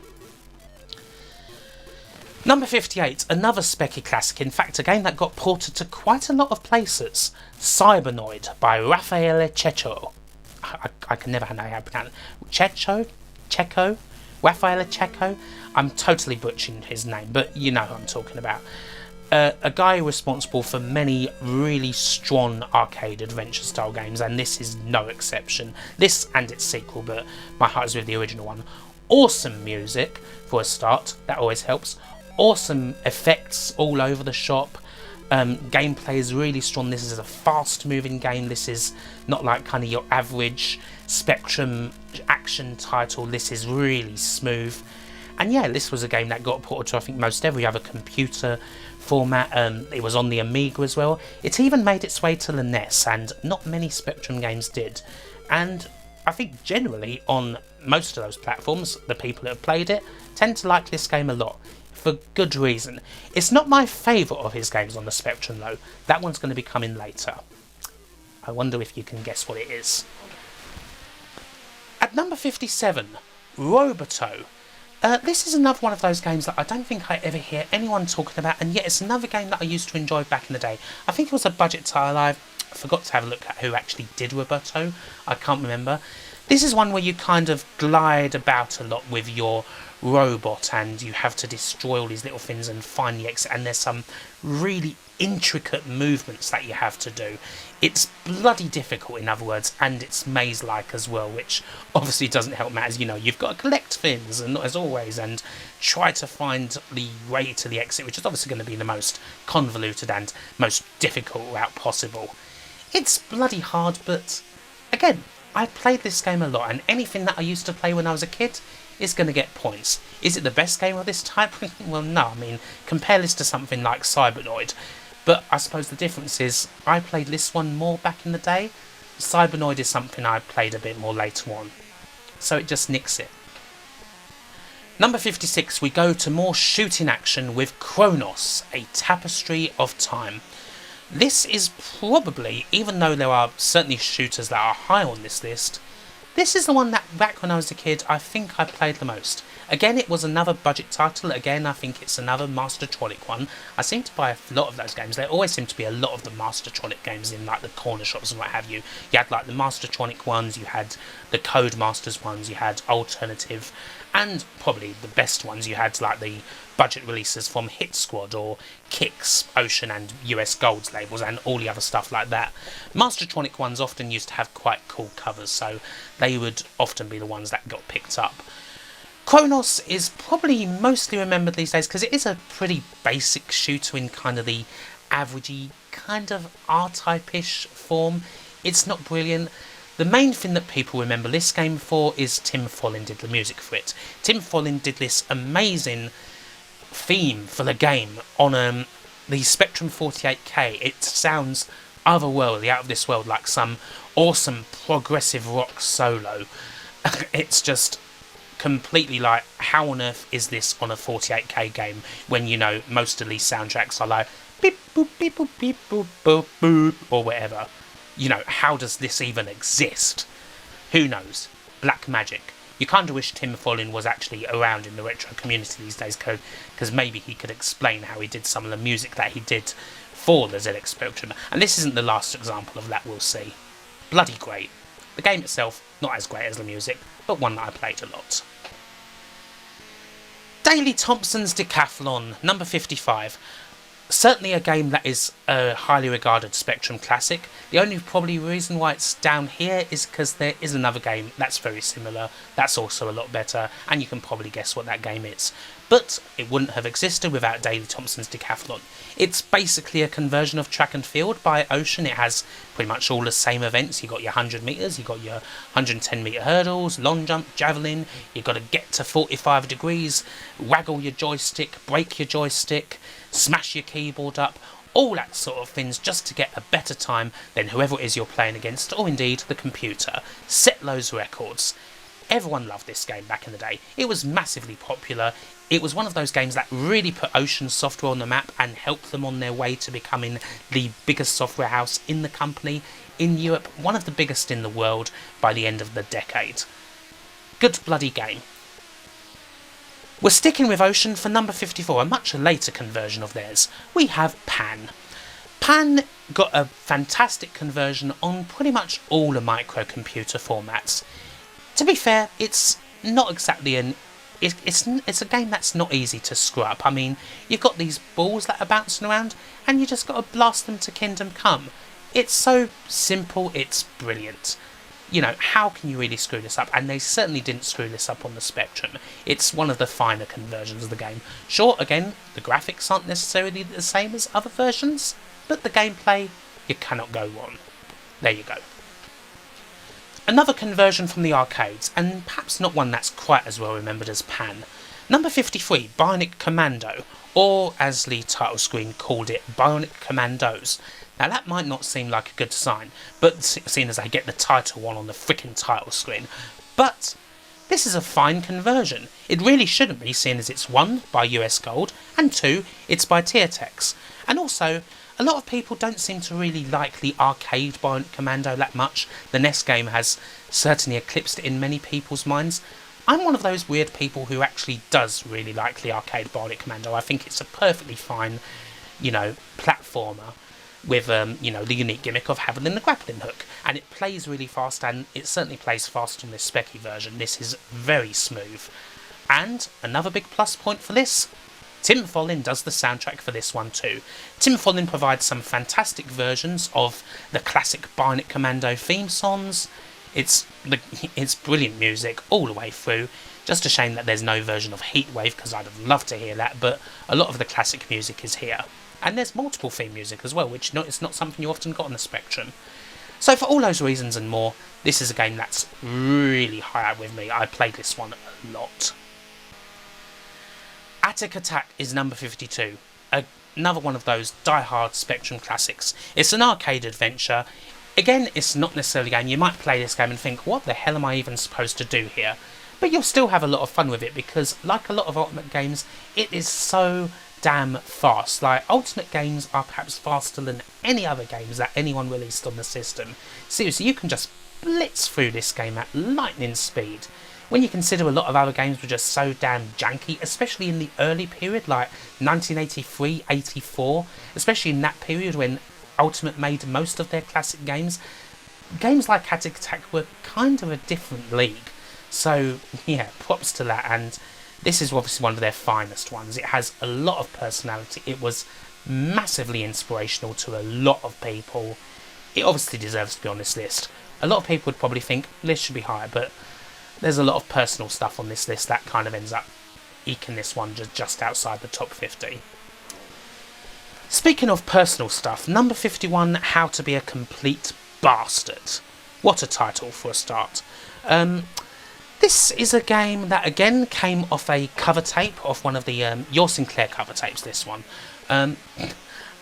Number 58, another Specky classic, in fact a game that got ported to quite a lot of places, Cybernoid by Raffaele Cecco. I can never know how to pronounce it. Cecco? Raffaele Cecco? I'm totally butchering his name, but you know who I'm talking about. A guy responsible for many really strong arcade adventure style games, and this is no exception. This and its sequel, but my heart is with the original one. Awesome music for a start, that always helps. Awesome effects all over the shop. Gameplay is really strong. This is a fast moving game. This is not like kind of your average Spectrum action title. This is really smooth. And yeah, this was a game that got ported to I think most every other computer format. It was on the Amiga as well. It even made its way to the NES, and not many Spectrum games did. And I think generally on most of those platforms, the people that have played it tend to like this game a lot. For good reason. It's not my favourite of his games on the Spectrum though. That one's going to be coming later. I wonder if you can guess what it is. At number 57, Roberto. This is another one of those games that I don't think I ever hear anyone talking about, and yet it's another game that I used to enjoy back in the day. I think it was a budget title. I forgot to have a look at who actually did Roberto. I can't remember. This is one where you kind of glide about a lot with your robot, and you have to destroy all these little things and find the exit, and there's some really intricate movements that you have to do. It's bloody difficult, in other words, and it's maze-like as well, which obviously doesn't help matters. You know, you've got to collect things, and as always, and try to find the way to the exit, which is obviously going to be the most convoluted and most difficult route possible. It's bloody hard, but again, I played this game a lot, and anything that I used to play when I was a kid is going to get points. Is it the best game of this type? Well, no. I mean, compare this to something like Cybernoid. But I suppose the difference is I played this one more back in the day. Cybernoid is something I played a bit more later on. So it just nicks it. Number 56, we go to more shooting action with Chronos, a tapestry of time. This is probably, even though there are certainly shooters that are high on this list, this is the one that, back when I was a kid, I think I played the most. Again, it was another budget title. Again, I think it's another Mastertronic one. I seem to buy a lot of those games. There always seem to be a lot of the Mastertronic games in like the corner shops and what have you. You had like the Mastertronic ones, you had the Codemasters ones, you had Alternative, and probably the best ones, you had like the budget releases from Hit Squad or Kicks, Ocean and US Gold's labels, and all the other stuff like that. Mastertronic ones often used to have quite cool covers, so they would often be the ones that got picked up. Chronos is probably mostly remembered these days because it is a pretty basic shooter in kind of the averagey kind of R-type-ish form. It's not brilliant. The main thing that people remember this game for is Tim Follin did the music for it. Tim Follin did this amazing theme for the game on the Spectrum 48K. It sounds otherworldly, out of this world, like some awesome progressive rock solo. It's just completely like, how on earth is this on a 48K game when, you know, most of these soundtracks are like beep boop beep boop beep boop boop boop or whatever. You know, how does this even exist? Who knows? Black magic. You kind of wish Tim Follin was actually around in the retro community these days, because maybe he could explain how he did some of the music that he did for the ZX Spectrum. And this isn't the last example of that, we'll see. Bloody great. The game itself, not as great as the music, but one that I played a lot. Daily Thompsons Decathlon, number 55. Certainly a game that is a highly regarded Spectrum classic. The only probably reason why it's down here is because there is another game that's very similar, that's also a lot better, and you can probably guess what that game is. But it wouldn't have existed without Daily Thompson's Decathlon. It's basically a conversion of track and field by Ocean. It has pretty much all the same events. You've got your 100 metres, you've got your 110 metre hurdles, long jump, javelin, you've got to get to 45 degrees, waggle your joystick, break your joystick, smash your keyboard up, all that sort of things just to get a better time than whoever it is you're playing against, or indeed the computer. Set those records. Everyone loved this game back in the day. It was massively popular. It was one of those games that really put Ocean Software on the map and helped them on their way to becoming the biggest software house in the company in Europe, one of the biggest in the world by the end of the decade. Good bloody game. We're sticking with Ocean for number 54, a much later conversion of theirs. We have Pan. Pan got a fantastic conversion on pretty much all the microcomputer formats. To be fair, it's not exactly it's a game that's not easy to screw up. I mean, you've got these balls that are bouncing around, and you just got to blast them to Kingdom Come. It's so simple, it's brilliant. You know, how can you really screw this up? And they certainly didn't screw this up on the Spectrum. It's one of the finer conversions of the game. Sure, again, the graphics aren't necessarily the same as other versions, but the gameplay, you cannot go wrong. There you go. Another conversion from the arcades, and perhaps not one that's quite as well remembered as Pan. Number 53, Bionic Commando, or as the title screen called it, Bionic Commandos. Now that might not seem like a good sign, but seeing as I get the title one on the frickin' title screen, but this is a fine conversion. It really shouldn't be, seeing as it's 1, by US Gold, and 2, it's by Tiertex. And also, a lot of people don't seem to really like the arcade Bionic Commando that much. The NES game has certainly eclipsed it in many people's minds. I'm one of those weird people who actually does really like the arcade Bionic Commando. I think it's a perfectly fine, you know, platformer with, you know, the unique gimmick of having the grappling hook. And it plays really fast, and it certainly plays fast on this specky version. This is very smooth. And another big plus point for this, Tim Follin does the soundtrack for this one too. Tim Follin provides some fantastic versions of the classic Bionic Commando theme songs. It's brilliant music all the way through. Just a shame that there's no version of Heatwave, because I'd have loved to hear that, but a lot of the classic music is here. And there's multiple theme music as well, which it's not something you often got on the Spectrum. So for all those reasons and more, this is a game that's really high up with me. I played this one a lot. Attic Attack is number 52, another one of those die-hard Spectrum classics. It's an arcade adventure. Again, it's not necessarily a game. You might play this game and think, what the hell am I even supposed to do here? But you'll still have a lot of fun with it, because like a lot of Ultimate games, it is so damn fast. Like, Ultimate games are perhaps faster than any other games that anyone released on the system. Seriously, you can just blitz through this game at lightning speed. When you consider a lot of other games were just so damn janky, especially in the early period, like 1983, 84, especially in that period when Ultimate made most of their classic games, games like Attic Attack were kind of a different league. So, yeah, props to that, and this is obviously one of their finest ones. It has a lot of personality. It was massively inspirational to a lot of people. It obviously deserves to be on this list. A lot of people would probably think this should be higher, but there's a lot of personal stuff on this list that kind of ends up eking this one just outside the top 50. Speaking of personal stuff, number 51, How to Be a Complete Bastard. What a title for a start. This is a game that again came off a cover tape, off one of the Your Sinclair cover tapes, this one.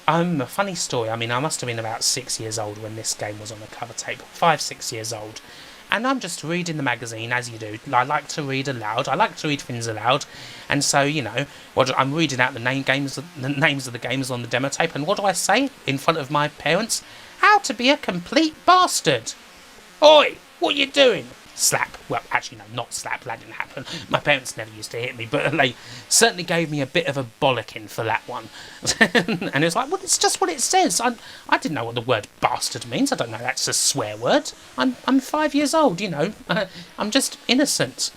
A funny story, I mean, I must have been about 6 years old when this game was on a cover tape, 5, 6 years old. And I'm just reading the magazine, as you do. I like to read aloud, I like to read things aloud. And so, you know, I'm reading out the names of the games on the demo tape, and what do I say in front of my parents? How to be a complete bastard! Oi, what are you doing? Slap. Well, actually, no, not slap. That didn't happen. My parents never used to hit me, but they certainly gave me a bit of a bollocking for that one. And it was like, well, it's just what it says. I didn't know what the word bastard means. I don't know that's a swear word. I'm 5 years old, you know. I'm just innocent.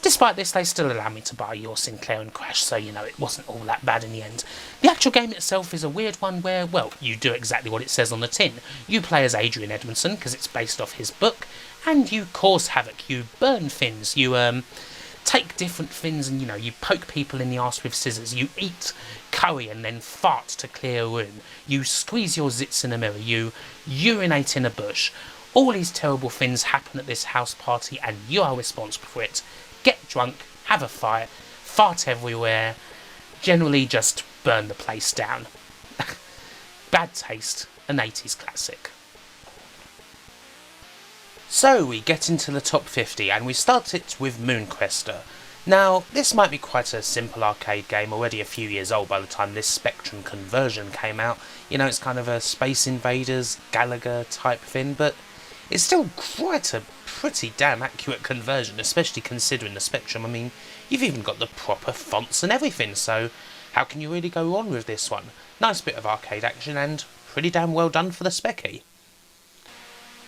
Despite this, they still allowed me to buy Your Sinclair and Crash, so, you know, it wasn't all that bad in the end. The actual game itself is a weird one where, well, you do exactly what it says on the tin. You play as Adrian Edmondson, because it's based off his book, and you cause havoc. You burn fins, you take different fins and, you know, you poke people in the arse with scissors, you eat curry and then fart to clear a room, you squeeze your zits in a mirror, you urinate in a bush. All these terrible things happen at this house party and you are responsible for it. Get drunk, have a fight, fart everywhere, generally just burn the place down. Bad taste, an 80s classic. So we get into the top 50 and we start it with Moonquester. Now, this might be quite a simple arcade game, already a few years old by the time this Spectrum conversion came out. You know, it's kind of a Space Invaders, Gallagher type thing, but it's still quite a pretty damn accurate conversion, especially considering the Spectrum. I mean, you've even got the proper fonts and everything, so how can you really go wrong with this one? Nice bit of arcade action and pretty damn well done for the Specky.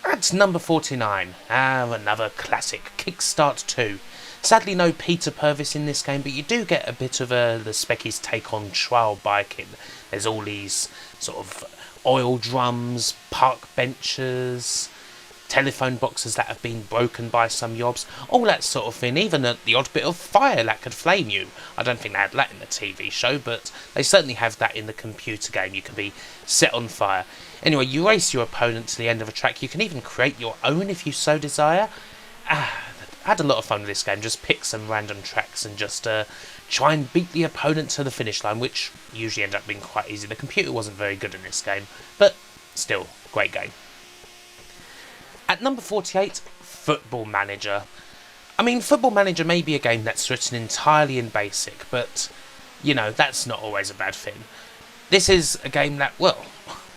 At number 49, another classic, Kickstart 2. Sadly no Peter Purvis in this game, but you do get a bit of the Specky's take on Trowel Biking. There's all these sort of oil drums, park benches, telephone boxes that have been broken by some yobs, all that sort of thing, even the odd bit of fire that could flame you. I don't think they had that in the TV show, but they certainly have that in the computer game. You can be set on fire. Anyway, you race your opponent to the end of a track. You can even create your own if you so desire. I had a lot of fun with this game. Just pick some random tracks and just try and beat the opponent to the finish line, which usually ended up being quite easy. The computer wasn't very good in this game, but still, great game. At number 48, Football Manager. I mean, Football Manager may be a game that's written entirely in BASIC, but, you know, that's not always a bad thing. This is a game that, well,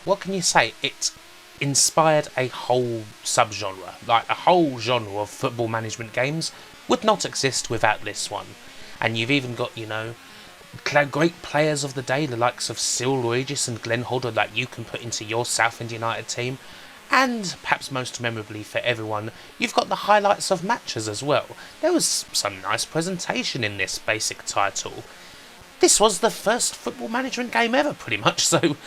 what can you say? It inspired a whole subgenre. Like, a whole genre of football management games would not exist without this one. And you've even got, you know, great players of the day, the likes of Cyril Regis and Glenn Hodder, that you can put into your Southend United team. And, perhaps most memorably for everyone, you've got the highlights of matches as well. There was some nice presentation in this basic title. This was the first football management game ever, pretty much, so,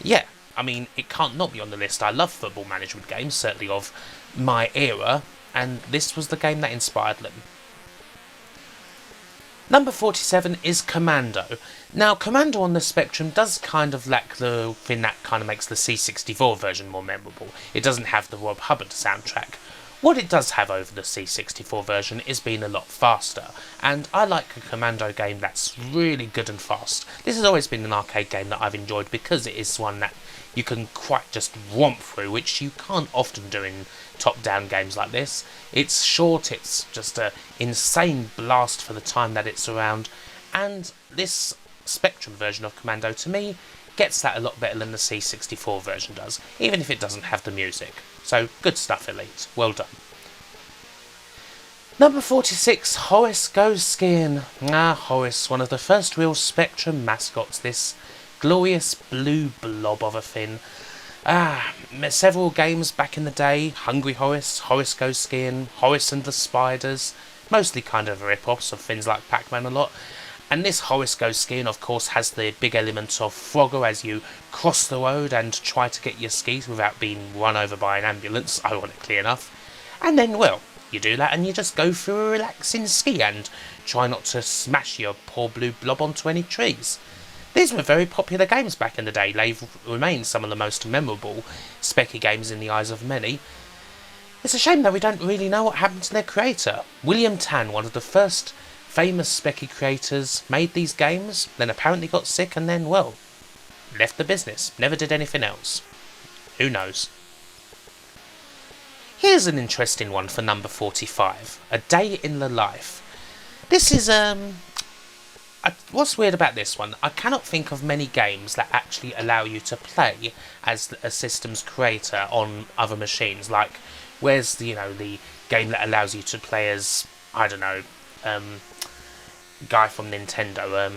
yeah. I mean, it can't not be on the list. I love football management games, certainly of my era, and this was the game that inspired them. Number 47 is Commando. Now, Commando on the Spectrum does kind of lack the thing that kind of makes the C64 version more memorable. It doesn't have the Rob Hubbard soundtrack. What it does have over the C64 version is being a lot faster, and I like a Commando game that's really good and fast. This has always been an arcade game that I've enjoyed because it is one that you can quite just romp through, which you can't often do in top-down games like this. It's short, it's just an insane blast for the time that it's around, and this Spectrum version of Commando, to me, gets that a lot better than the C64 version does, even if it doesn't have the music. So, good stuff, Elite. Well done. Number 46, Horace Goes Skiing. Horace, one of the first real Spectrum mascots, this glorious blue blob of a thing. Several games back in the day, Hungry Horace, Horace Goes Skiing, Horace and the Spiders, mostly kind of rip-offs of things like Pac-Man a lot. And this Horace Goes Skiing, of course, has the big element of Frogger as you cross the road and try to get your skis without being run over by an ambulance, ironically enough. And then, well, you do that and you just go through a relaxing ski and try not to smash your poor blue blob onto any trees. These were very popular games back in the day. They've remained some of the most memorable Specky games in the eyes of many. It's a shame that we don't really know what happened to their creator. William Tan, one of the first famous specky creators, made these games, then apparently got sick and then, well, left the business. Never did anything else. Who knows? Here's an interesting one for number 45. A Day in the Life. This is, what's weird about this one? I cannot think of many games that actually allow you to play as a system's creator on other machines. Like, where's the, the game that allows you to play as, I don't know, guy from Nintendo,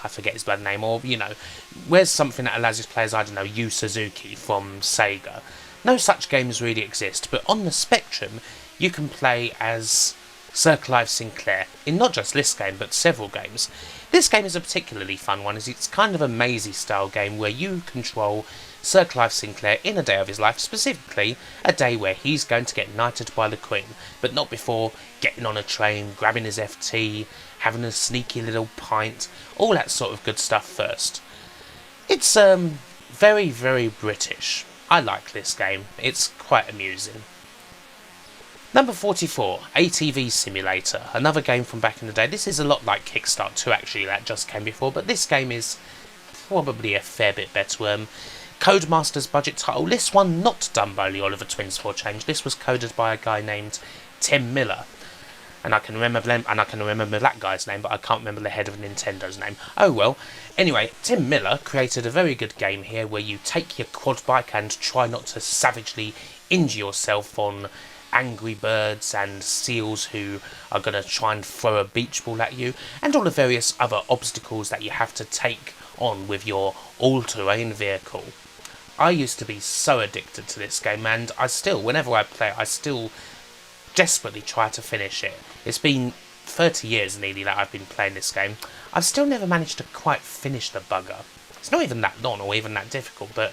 I forget his bloody name, or, where's something that allows you to play as, I don't know, Yu Suzuki from Sega? No such games really exist, but on the Spectrum, you can play as Sir Clive Sinclair, in not just this game, but several games. This game is a particularly fun one, as it's kind of a mazy style game where you control Sir Clive Sinclair in a day of his life, specifically a day where he's going to get knighted by the Queen, but not before getting on a train, grabbing his FT, having a sneaky little pint, all that sort of good stuff first. It's very, very British. I like this game, it's quite amusing. Number 44, ATV Simulator, another game from back in the day. This is a lot like Kickstart 2 actually, that just came before, but this game is probably a fair bit better. Codemasters budget title. This one not done by the Oliver Twins for a change. This was coded by a guy named Tim Miller. And I can remember that guy's name, but I can't remember the head of Nintendo's name. Oh well. Anyway, Tim Miller created a very good game here where you take your quad bike and try not to savagely injure yourself on angry birds and seals who are going to try and throw a beach ball at you, and all the various other obstacles that you have to take on with your all-terrain vehicle. I used to be so addicted to this game, and I still, whenever I play it, I still desperately try to finish it. It's been 30 years nearly that I've been playing this game. I've still never managed to quite finish the bugger. It's not even that long or even that difficult, but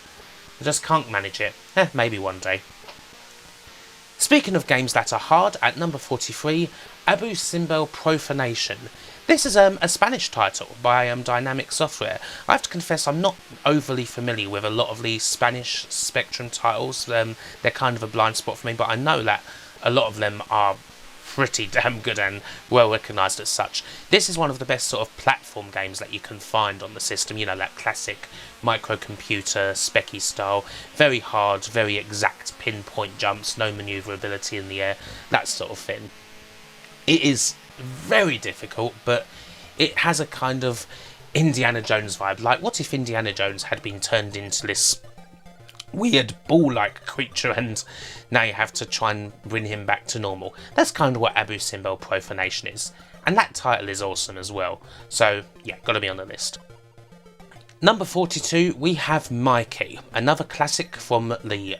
I just can't manage it. Maybe one day. Speaking of games that are hard, at number 43, Simbel Profanation. This is a Spanish title by Dynamic Software. I have to confess I'm not overly familiar with a lot of these Spanish Spectrum titles. They're kind of a blind spot for me, but I know that a lot of them are pretty damn good and well recognised as such. This is one of the best sort of platform games that you can find on the system, that classic microcomputer, specky style, very hard, very exact pinpoint jumps, no manoeuvrability in the air, that sort of thing. It is very difficult, but it has a kind of Indiana Jones vibe. Like, what if Indiana Jones had been turned into this weird ball-like creature and now you have to try and bring him back to normal? That's kind of what Simbel Profanation is, and that title is awesome as well, so yeah, gotta be on the list. Number 42, we have Mikey, another classic from the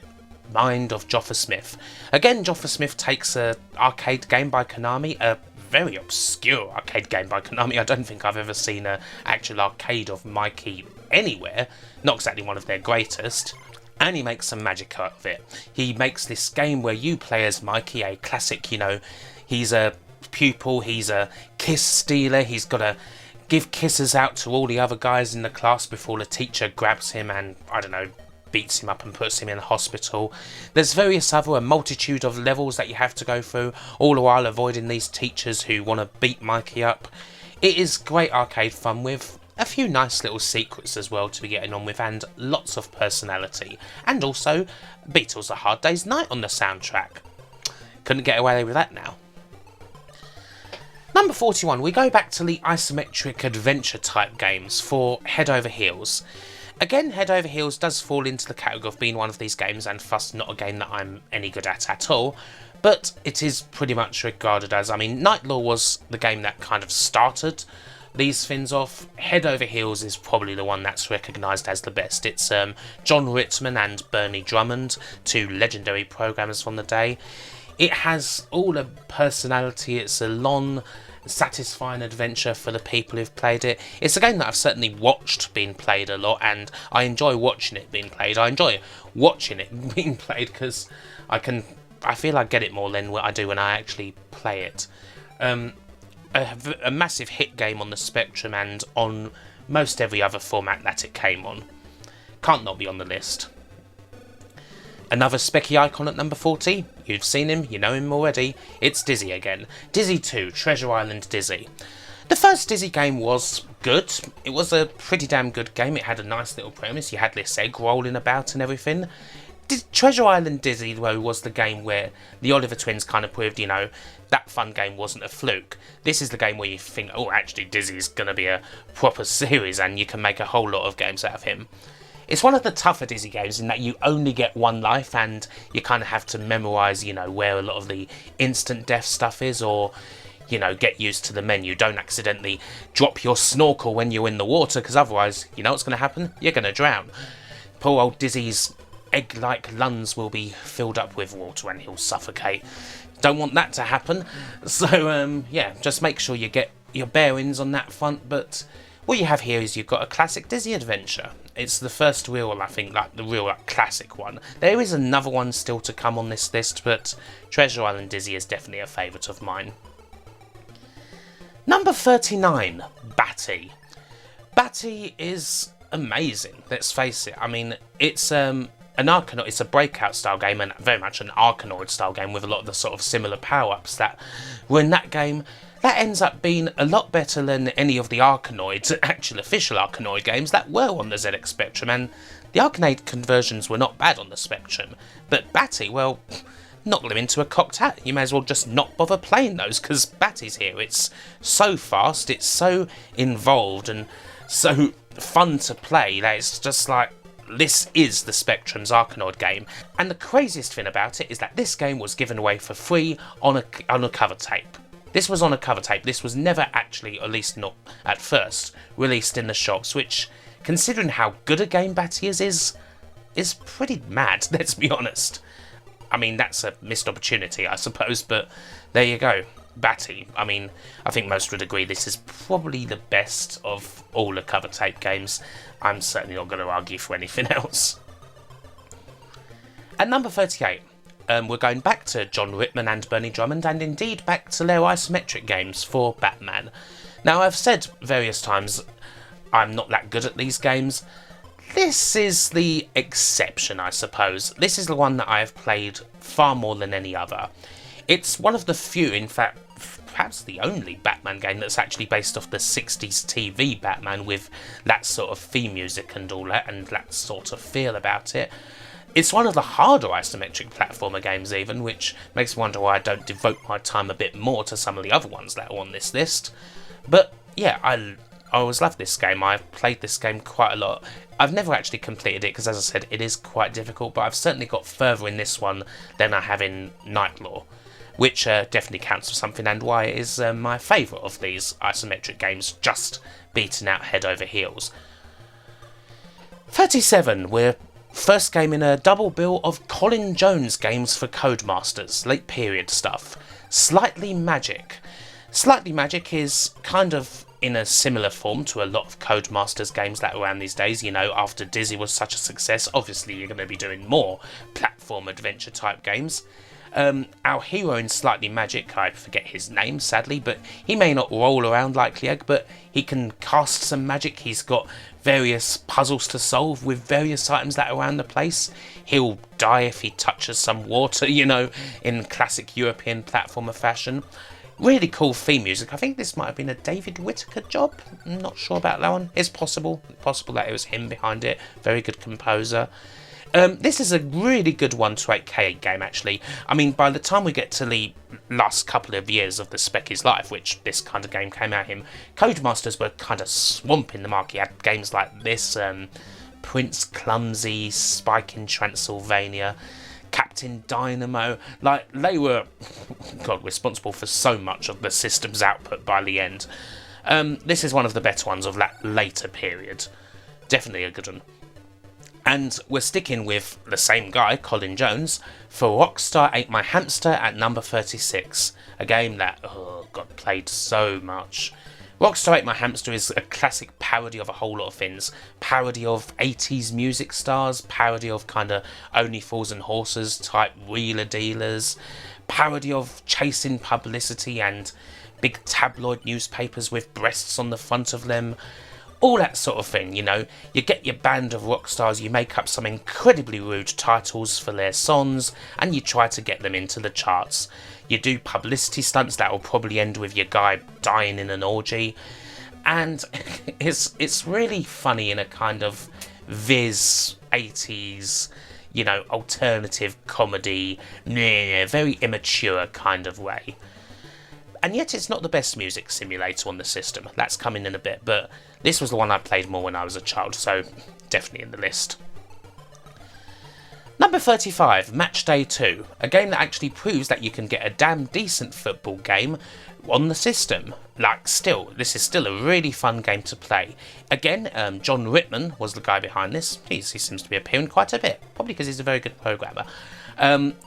mind of Joffa Smith. Again, Joffa Smith takes an arcade game by Konami, a very obscure arcade game by Konami. I don't think I've ever seen an actual arcade of Mikey anywhere, not exactly one of their greatest. And he makes some magic out of it. He makes this game where you play as Mikey, a classic, he's a pupil, he's a kiss stealer, he's got to give kisses out to all the other guys in the class before the teacher grabs him and, I don't know, beats him up and puts him in the hospital. There's a multitude of levels that you have to go through, all the while avoiding these teachers who want to beat Mikey up. It is great arcade fun with a few nice little secrets as well to be getting on with, and lots of personality. And also, Beatles' A Hard Day's Night on the soundtrack. Couldn't get away with that now. Number 41, we go back to the isometric adventure type games for Head Over Heels. Again, Head Over Heels does fall into the category of being one of these games, and thus not a game that I'm any good at all, but it is pretty much regarded as, Night Law was the game that kind of started these things off. Head Over Heels is probably the one that's recognised as the best. It's John Ritzman and Bernie Drummond, two legendary programmers from the day. It has all the personality. It's a long, satisfying adventure for the people who've played it. It's a game that I've certainly watched being played a lot, and I enjoy watching it being played. I enjoy watching it being played because I feel I get it more than what I do when I actually play it. A massive hit game on the Spectrum and on most every other format that it came on. Can't not be on the list. Another specky icon at number 40, you've seen him, you know him already, it's Dizzy again. Dizzy 2, Treasure Island Dizzy. The first Dizzy game was good, it was a pretty damn good game, it had a nice little premise, you had this egg rolling about and everything. Treasure Island Dizzy, though, was the game where the Oliver twins kind of proved, you know, that fun game wasn't a fluke. This is the game where you think, oh, actually, Dizzy's going to be a proper series and you can make a whole lot of games out of him. It's one of the tougher Dizzy games in that you only get one life and you kind of have to memorise, you know, where a lot of the instant death stuff is, or, you know, get used to the menu. Don't accidentally drop your snorkel when you're in the water, because otherwise, you know what's going to happen? You're going to drown. Poor old Dizzy's egg-like lungs will be filled up with water and he'll suffocate. Don't want that to happen. So, yeah, just make sure you get your bearings on that front, but what you have here is you've got a classic Dizzy adventure. It's the first real, I think, like the real classic one. There is another one still to come on this list, but Treasure Island Dizzy is definitely a favourite of mine. Number 39, Batty. Batty is amazing, let's face it. I mean, it's an Arkanoid, it's a breakout style game and very much an Arkanoid style game with a lot of the sort of similar power-ups that were in that game. That ends up being a lot better than any of the Arkanoids, actual official Arkanoid games that were on the ZX Spectrum, and the Arcade conversions were not bad on the Spectrum. But Batty, well, knock them into a cocked hat. You may as well just not bother playing those, because Batty's here. It's so fast, it's so involved and so fun to play that it's just like, this is the Spectrum's Arkanoid game. And the craziest thing about it is that this game was given away for free on a cover tape. This was on a cover tape. This was never actually, at least not at first, released in the shops, which, considering how good a game Batty is pretty mad, let's be honest. I mean, that's a missed opportunity, I suppose, but there you go. Batty. I mean, I think most would agree this is probably the best of all the cover tape games. I'm certainly not going to argue for anything else. At number 38, we're going back to John Rittman and Bernie Drummond, and indeed back to their isometric games for Batman. Now, I've said various times I'm not that good at these games. This is the exception, I suppose. This is the one that I have played far more than any other. It's one of the few, in fact, perhaps the only Batman game that's actually based off the 60s TV Batman, with that sort of theme music and all that, and that sort of feel about it. It's one of the harder isometric platformer games even, which makes me wonder why I don't devote my time a bit more to some of the other ones that are on this list. But yeah, I always loved this game. I've played this game quite a lot. I've never actually completed it because, as I said, it is quite difficult, but I've certainly got further in this one than I have in Nightlaw, which definitely counts for something, and why it is my favourite of these isometric games, just beaten out head over heels. 37, we're first game in a double bill of Colin Jones games for Codemasters, late period stuff. Slightly Magic. Slightly Magic is kind of in a similar form to a lot of Codemasters games that are around these days. You know, after Dizzy was such a success, obviously you're going to be doing more platform adventure type games. Our hero in Slightly Magic, I forget his name sadly, but he may not roll around like the egg, but he can cast some magic. He's got various puzzles to solve with various items that are around the place. He'll die if he touches some water, you know, in classic European platformer fashion. Really cool theme music. I think this might have been a David Whittaker job. I'm not sure about that one. It's possible that it was him behind it. Very good composer. This is a really good 1-8K game, actually. I mean, by the time we get to the last couple of years of the Specky's life, which this kind of game came out in, Codemasters were kind of swamping the market. You had games like this, Prince Clumsy, Spike in Transylvania, Captain Dynamo. Like, they were, God, responsible for so much of the system's output by the end. This is one of the better ones of that later period. Definitely a good one. And we're sticking with the same guy, Colin Jones, for Rockstar Ate My Hamster at number 36. A game that, got played so much. Rockstar Ate My Hamster is a classic parody of a whole lot of things. Parody of 80s music stars, parody of kind of Only Fools and Horses type wheeler dealers, parody of chasing publicity and big tabloid newspapers with breasts on the front of them. all that sort of thing, you know. You get your band of rock stars, you make up some incredibly rude titles for their songs, and you try to get them into the charts. You do publicity stunts that will probably end with your guy dying in an orgy, and it's really funny in a kind of viz 80s, you know, alternative comedy, very immature kind of way. And yet it's not the best music simulator on the system. That's coming in a bit, but this was the one I played more when I was a child, so definitely in the list. Number 35, Match Day 2, a game that actually proves that you can get a damn decent football game on the system. Like, still, this is still a really fun game to play. Again, John Rittman was the guy behind this. He seems to be appearing quite a bit, probably because he's a very good programmer.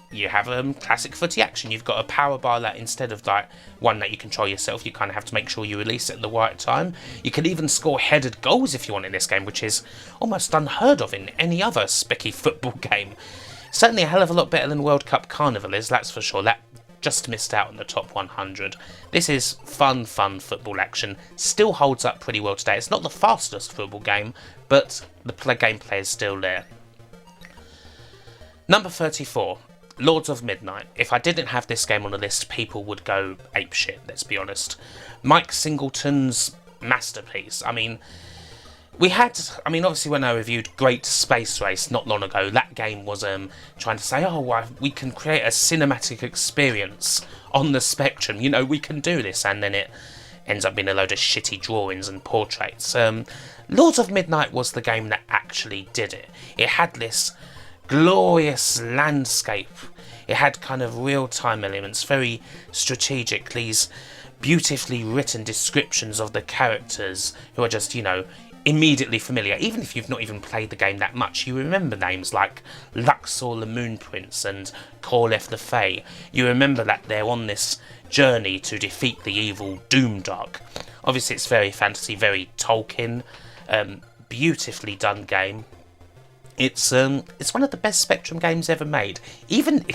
You have classic footy action. You've got a power bar that instead of like one that you control yourself, you kind of have to make sure you release it at the right time. You can even score headed goals if you want in this game, which is almost unheard of in any other specky football game. Certainly a hell of a lot better than World Cup Carnival is, that's for sure. That just missed out on the top 100. This is fun football action. Still holds up pretty well today. It's not the fastest football game, but the gameplay is still there. Number 34, Lords of Midnight. If I didn't have this game on the list, people would go apeshit, let's be honest. Mike Singleton's masterpiece. I mean, obviously when I reviewed Great Space Race not long ago, that game was trying to say, we can create a cinematic experience on the Spectrum. You know, we can do this, and then it ends up being a load of shitty drawings and portraits. Lords of Midnight was the game that actually did it. It had this glorious landscape. It had kind of real-time elements, very strategic, these beautifully written descriptions of the characters who are just, you know, immediately familiar. Even if you've not even played the game that much, you remember names like Luxor the Moon Prince and Corlef the Fae. You remember that they're on this journey to defeat the evil Doomdark. Obviously it's very fantasy, very Tolkien, beautifully done game. It's one of the best Spectrum games ever made. Even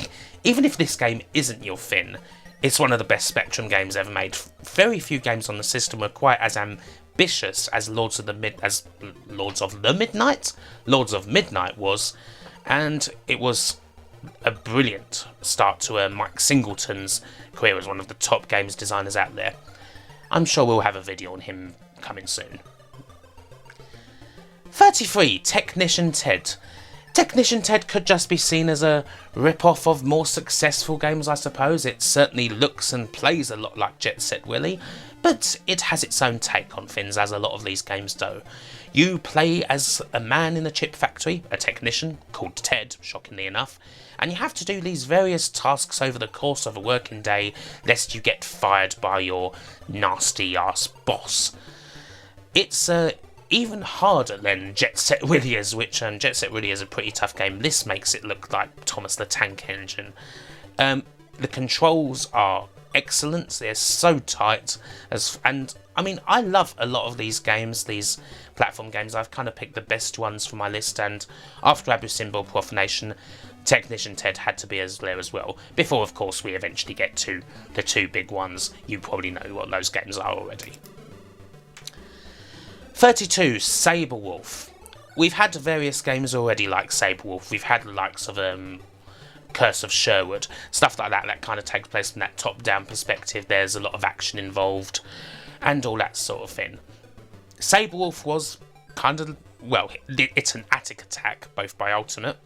if this game isn't your thing, it's one of the best Spectrum games ever made. Very few games on the system were quite as ambitious as Lords of Midnight was, and it was a brilliant start to Mike Singleton's career as one of the top games designers out there. I'm sure we'll have a video on him coming soon. 33, Technician Ted. Technician Ted could just be seen as a rip-off of more successful games, I suppose. It certainly looks and plays a lot like Jet Set Willy, but it has its own take on things, as a lot of these games do. You play as a man in a chip factory, a technician, called Ted, shockingly enough, and you have to do these various tasks over the course of a working day, lest you get fired by your nasty-ass boss. It's even harder than Jet Set Willy is, which Jet Set Willy is a pretty tough game. This makes it look like Thomas the Tank Engine. The controls are excellent, they're so tight, and I mean, I love a lot of these games, these platform games. I've kind of picked the best ones for my list, and after Simbel Profanation, Technician Ted had to be there as well, before of course we eventually get to the two big ones. You probably know what those games are already. 32, Sabrewulf. We've had various games already like Sabrewulf. We've had the likes of Curse of Sherwood, stuff like that kind of takes place from that top-down perspective. There's a lot of action involved and all that sort of thing. Sabrewulf was kind of, well, it's an attic attack, both by Ultimate,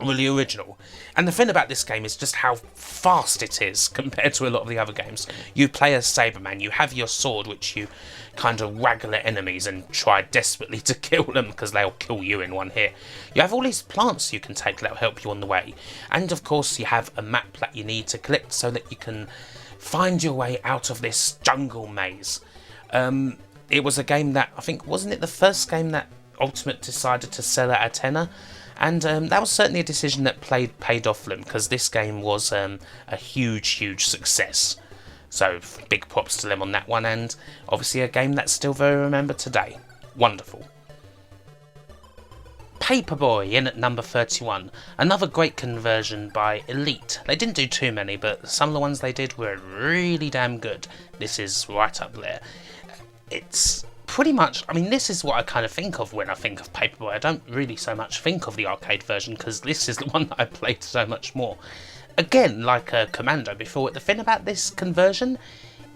really original. And the thing about this game is just how fast it is compared to a lot of the other games. You play as Sabreman, you have your sword which you kind of waggle at enemies and try desperately to kill them because they'll kill you in one hit. You have all these plants you can take that'll help you on the way. And of course you have a map that you need to collect so that you can find your way out of this jungle maze. It was a game that, I think, wasn't it the first game that Ultimate decided to sell at a tenner? And that was certainly a decision that paid off for them, because this game was a huge success. So big props to them on that one, and obviously a game that's still very remembered today. Wonderful. Paperboy in at number 31. Another great conversion by Elite. They didn't do too many, but some of the ones they did were really damn good. This is right up there. It's pretty much, I mean, this is what I kind of think of when I think of Paperboy. I don't really so much think of the arcade version, because this is the one that I played so much more. Again, like Commando before, the thing about this conversion,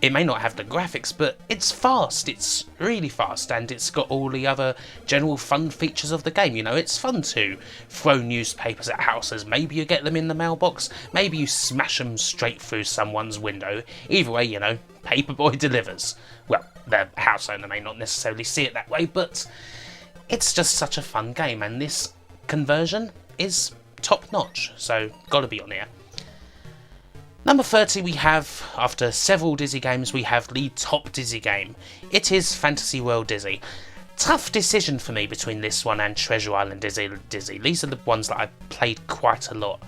it may not have the graphics, but it's fast, it's really fast, and it's got all the other general fun features of the game. You know, it's fun to throw newspapers at houses, maybe you get them in the mailbox, maybe you smash them straight through someone's window. Either way, you know, Paperboy delivers. Well, the house owner may not necessarily see it that way, but it's just such a fun game, and this conversion is top notch, so gotta be on here. Number 30 we have, after several Dizzy games, we have the top Dizzy game. It is Fantasy World Dizzy. Tough decision for me between this one and Treasure Island Dizzy. These are the ones that I played quite a lot.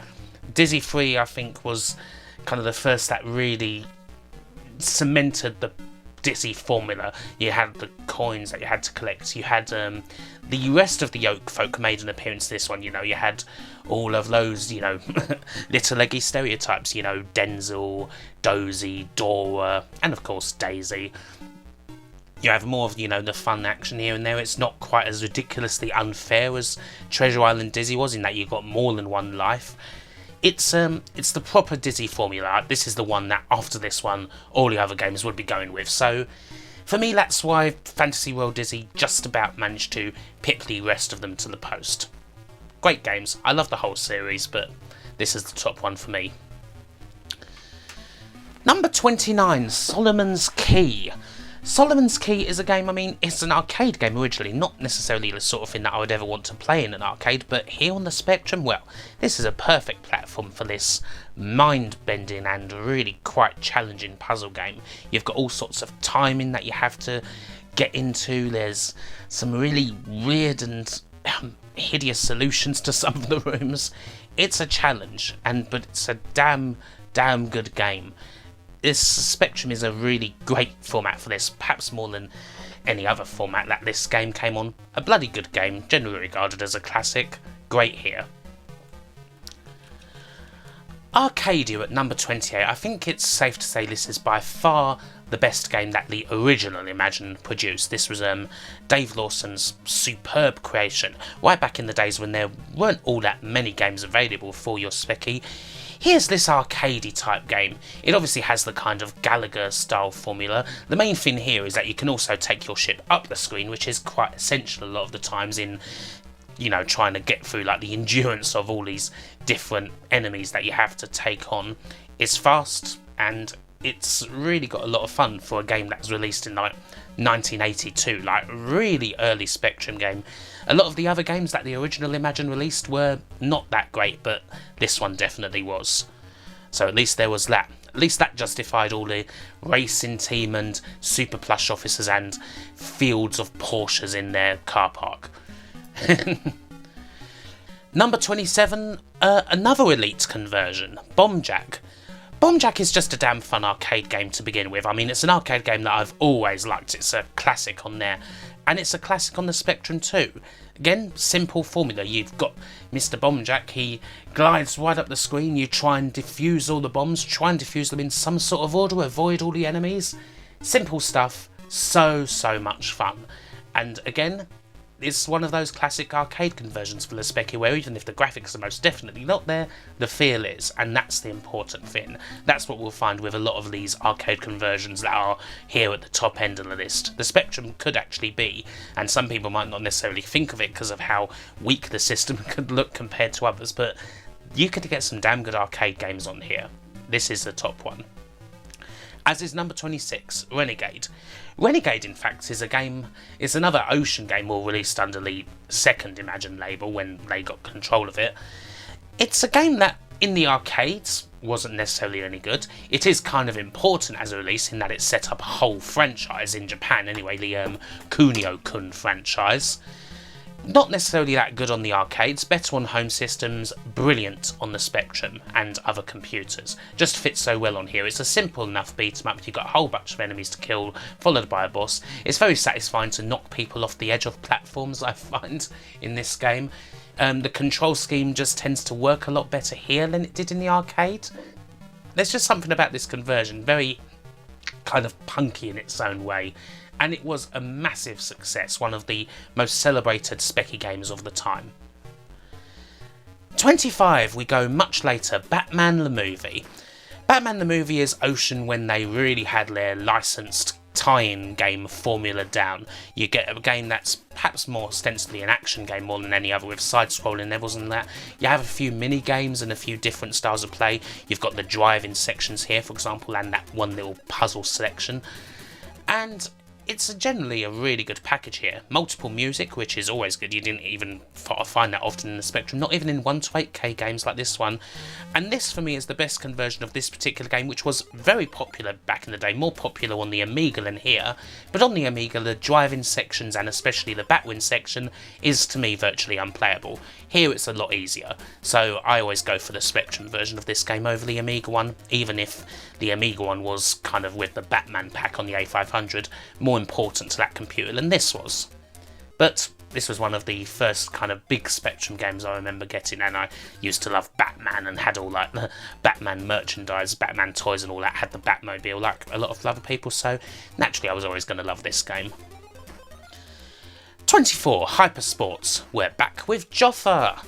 Dizzy 3, I think, was kind of the first that really cemented the Dizzy formula. You had the coins that you had to collect, you had the rest of the Oakfolk made an appearance in this one. You know, you had all of those, you know, little leggy stereotypes, you know, Denzel, Dozy, Dora, and of course Daisy. You have more of, you know, the fun action here and there. It's not quite as ridiculously unfair as Treasure Island Dizzy was, in that you got more than one life. It's the proper Dizzy formula. This is the one that, after this one, all the other games would be going with. So, for me, that's why Fantasy World Dizzy just about managed to pip the rest of them to the post. Great games. I love the whole series, but this is the top one for me. Number 29, Solomon's Key. Solomon's Key is a game, I mean, it's an arcade game originally, not necessarily the sort of thing that I would ever want to play in an arcade, but here on the Spectrum, well, this is a perfect platform for this mind-bending and really quite challenging puzzle game. You've got all sorts of timing that you have to get into. There's some really weird and hideous solutions to some of the rooms. It's a challenge, but it's a damn good game. This Spectrum is a really great format for this, perhaps more than any other format that this game came on. A bloody good game, generally regarded as a classic. Great here. Arcadia at number 28. I think it's safe to say this is by far the best game that the original Imagine produced. This was Dave Lawson's superb creation, right back in the days when there weren't all that many games available for your Specky. Here's this arcadey type game. It obviously has the kind of Gallagher style formula. The main thing here is that you can also take your ship up the screen, which is quite essential a lot of the times in, you know, trying to get through like the endurance of all these different enemies that you have to take on. It's fast, and it's really got a lot of fun for a game that was released in like 1982, like really early Spectrum game. A lot of the other games that the original Imagine released were not that great, but this one definitely was. So at least there was that. At least that justified all the racing team and super plush officers and fields of Porsches in their car park. Number 27, another Elite conversion, Bomb Jack. Bomb Jack is just a damn fun arcade game to begin with. I mean, it's an arcade game that I've always liked. It's a classic on there, and it's a classic on the Spectrum too. Again, simple formula. You've got Mr. Bomb Jack, he glides right up the screen, you try and defuse all the bombs, try and defuse them in some sort of order, avoid all the enemies. Simple stuff, so much fun. And again, it's one of those classic arcade conversions for the Specky where even if the graphics are most definitely not there, the feel is, and that's the important thing. That's what we'll find with a lot of these arcade conversions that are here at the top end of the list. The Spectrum could actually be, and some people might not necessarily think of it because of how weak the system could look compared to others, but you could get some damn good arcade games on here. This is the top one. As is number 26, Renegade. Renegade, in fact, is a game, it's another Ocean game all released under the second Imagine label when they got control of it. It's a game that, in the arcades, wasn't necessarily any good. It is kind of important as a release in that it set up a whole franchise in Japan anyway, the Kunio-kun franchise. Not necessarily that good on the arcades, better on home systems, brilliant on the Spectrum and other computers. Just fits so well on here. It's a simple enough beat 'em up, you've got a whole bunch of enemies to kill, followed by a boss. It's very satisfying to knock people off the edge of platforms, I find, in this game. The control scheme just tends to work a lot better here than it did in the arcade. There's just something about this conversion, very kind of punky in its own way, and it was a massive success, one of the most celebrated specky games of the time. 25, we go much later, Batman the Movie. Batman the Movie is Ocean when they really had their licensed tie-in game formula down. You get a game that's perhaps more ostensibly an action game more than any other, with side-scrolling levels and that. You have a few mini-games and a few different styles of play. You've got the driving sections here, for example, and that one little puzzle selection. And it's generally a really good package here. Multiple music, which is always good. You didn't even find that often in the Spectrum, not even in 1 to 8K games like this one. And this, for me, is the best conversion of this particular game, which was very popular back in the day, more popular on the Amiga than here. But on the Amiga, the driving sections, and especially the Batwing section, is, to me, virtually unplayable. Here, it's a lot easier. So I always go for the Spectrum version of this game over the Amiga one, even if the Amiga one was kind of with the Batman pack on the A500, more important to that computer than this was. But this was one of the first kind of big Spectrum games I remember getting, and I used to love Batman and had all like the Batman merchandise, Batman toys and all that, had the Batmobile like a lot of other people, so naturally I was always going to love this game. 24, Hypersports. We're back with Joffa.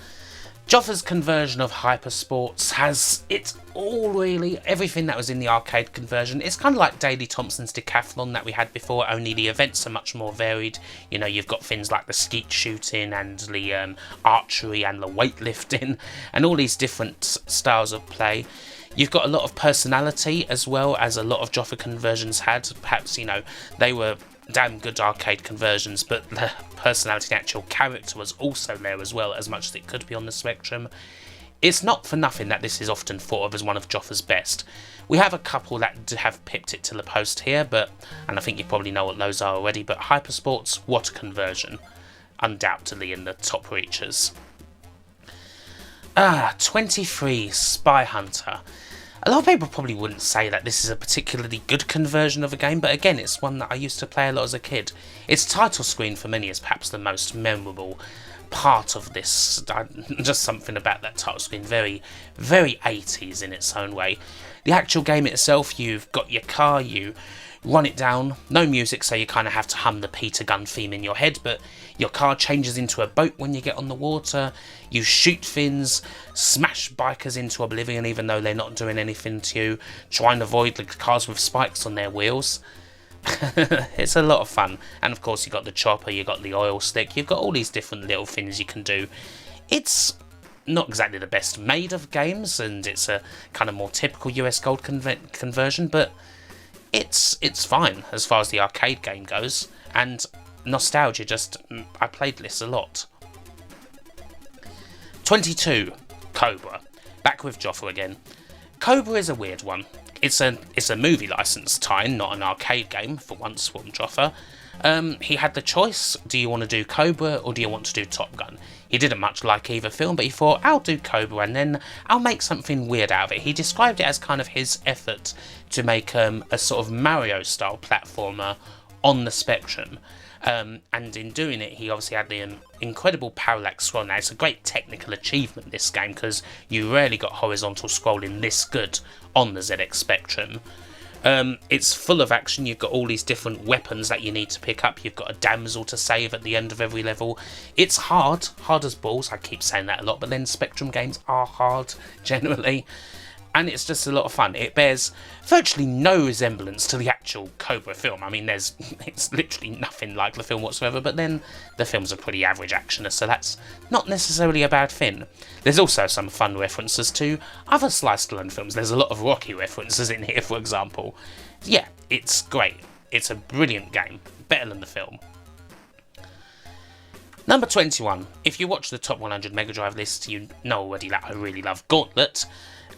Joffa's conversion of Hypersports has it all, really. Everything that was in the arcade conversion. It's kind of like Daily Thompsons Decathlon that we had before, only the events are much more varied. You know, you've got things like the skeet shooting and the archery and the weightlifting and all these different styles of play. You've got a lot of personality as well, as a lot of Joffa conversions had. Perhaps, you know, they were damn good arcade conversions, but the personality and actual character was also there as well, as much as it could be on the Spectrum. It's not for nothing that this is often thought of as one of Joffa's best. We have a couple that have pipped it to the post here, and I think you probably know what those are already, but Hypersports, what a conversion. Undoubtedly in the top reachers. 23, Spy Hunter. A lot of people probably wouldn't say that this is a particularly good conversion of a game, but again, it's one that I used to play a lot as a kid. Its title screen for many is perhaps the most memorable part of this. Just something about that title screen, very, very 80s in its own way. The actual game itself, you've got your car, you run it down, no music, so you kind of have to hum the Peter Gunn theme in your head, but your car changes into a boat when you get on the water, you shoot things, smash bikers into oblivion even though they're not doing anything to you, try and avoid the cars with spikes on their wheels. It's a lot of fun, and of course you've got the chopper, you've got the oil slick, you've got all these different little things you can do. It's not exactly the best made of games, and it's a kind of more typical US Gold conversion, but it's fine as far as the arcade game goes, and nostalgia, I played this a lot. 22, Cobra. Back with Joffa again. Cobra is a weird one. It's a movie license tie-in, not an arcade game, for once from Joffa. He had the choice, do you want to do Cobra or do you want to do Top Gun? He didn't much like either film, but he thought, I'll do Cobra and then I'll make something weird out of it. He described it as kind of his effort to make a sort of Mario-style platformer on the Spectrum. And in doing it, he obviously had the incredible parallax scroll. Now, it's a great technical achievement, this game, because you rarely got horizontal scrolling this good on the ZX Spectrum. It's full of action. You've got all these different weapons that you need to pick up. You've got a damsel to save at the end of every level. It's hard as balls. I keep saying that a lot, but then Spectrum games are hard, generally. And it's just a lot of fun. It bears virtually no resemblance to the actual Cobra film. I mean, it's literally nothing like the film whatsoever, but then the film's a pretty average actioner, so that's not necessarily a bad thing. There's also some fun references to other slice-to-learn films. There's a lot of Rocky references in here, for example. Yeah, it's great. It's a brilliant game. Better than the film. Number 21. If you watch the Top 100 Mega Drive list, you know already that I really love Gauntlet.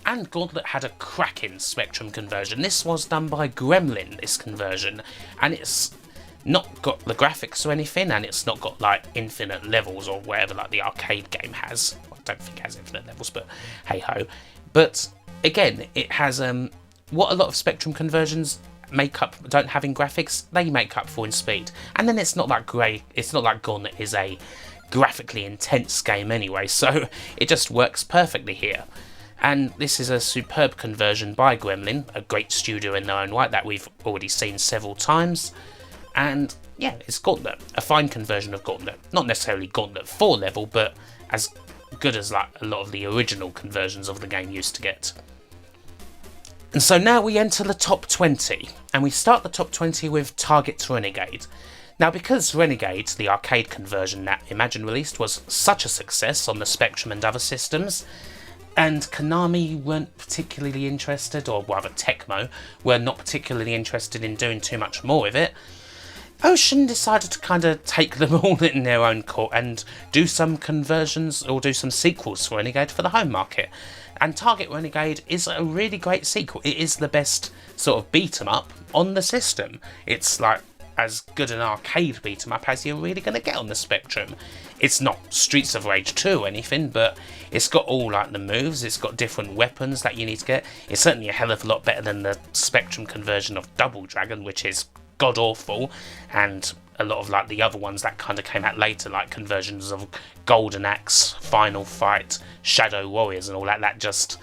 And Gauntlet had a cracking Spectrum conversion. This was done by Gremlin, this conversion, and it's not got the graphics or anything, and it's not got like infinite levels or whatever like the arcade game has. I don't think it has infinite levels, but hey ho. But again, it has what a lot of Spectrum conversions don't have in graphics, they make up for in speed. And then it's not like great. It's not like Gauntlet is a graphically intense game anyway, so it just works perfectly here. And this is a superb conversion by Gremlin, a great studio in their own right that we've already seen several times. And yeah, it's Gauntlet, a fine conversion of Gauntlet. Not necessarily Gauntlet 4 level, but as good as like a lot of the original conversions of the game used to get. And so now we enter the top 20, and we start the top 20 with Target Renegade. Now, because Renegade, the arcade conversion that Imagine released, was such a success on the Spectrum and other systems, and Konami weren't particularly interested, or rather Tecmo were not particularly interested in doing too much more with it, Ocean decided to kind of take them all in their own court and do some conversions or do some sequels for Renegade for the home market. And Target Renegade is a really great sequel. It is the best sort of beat 'em up on the system. It's like as good an arcade beat 'em up as you're really going to get on the Spectrum. It's not Streets of Rage 2 or anything, but it's got all like the moves, it's got different weapons that you need to get. It's certainly a hell of a lot better than the Spectrum conversion of Double Dragon, which is god awful, and a lot of like the other ones that kind of came out later, like conversions of Golden Axe, Final Fight, Shadow Warriors and all that just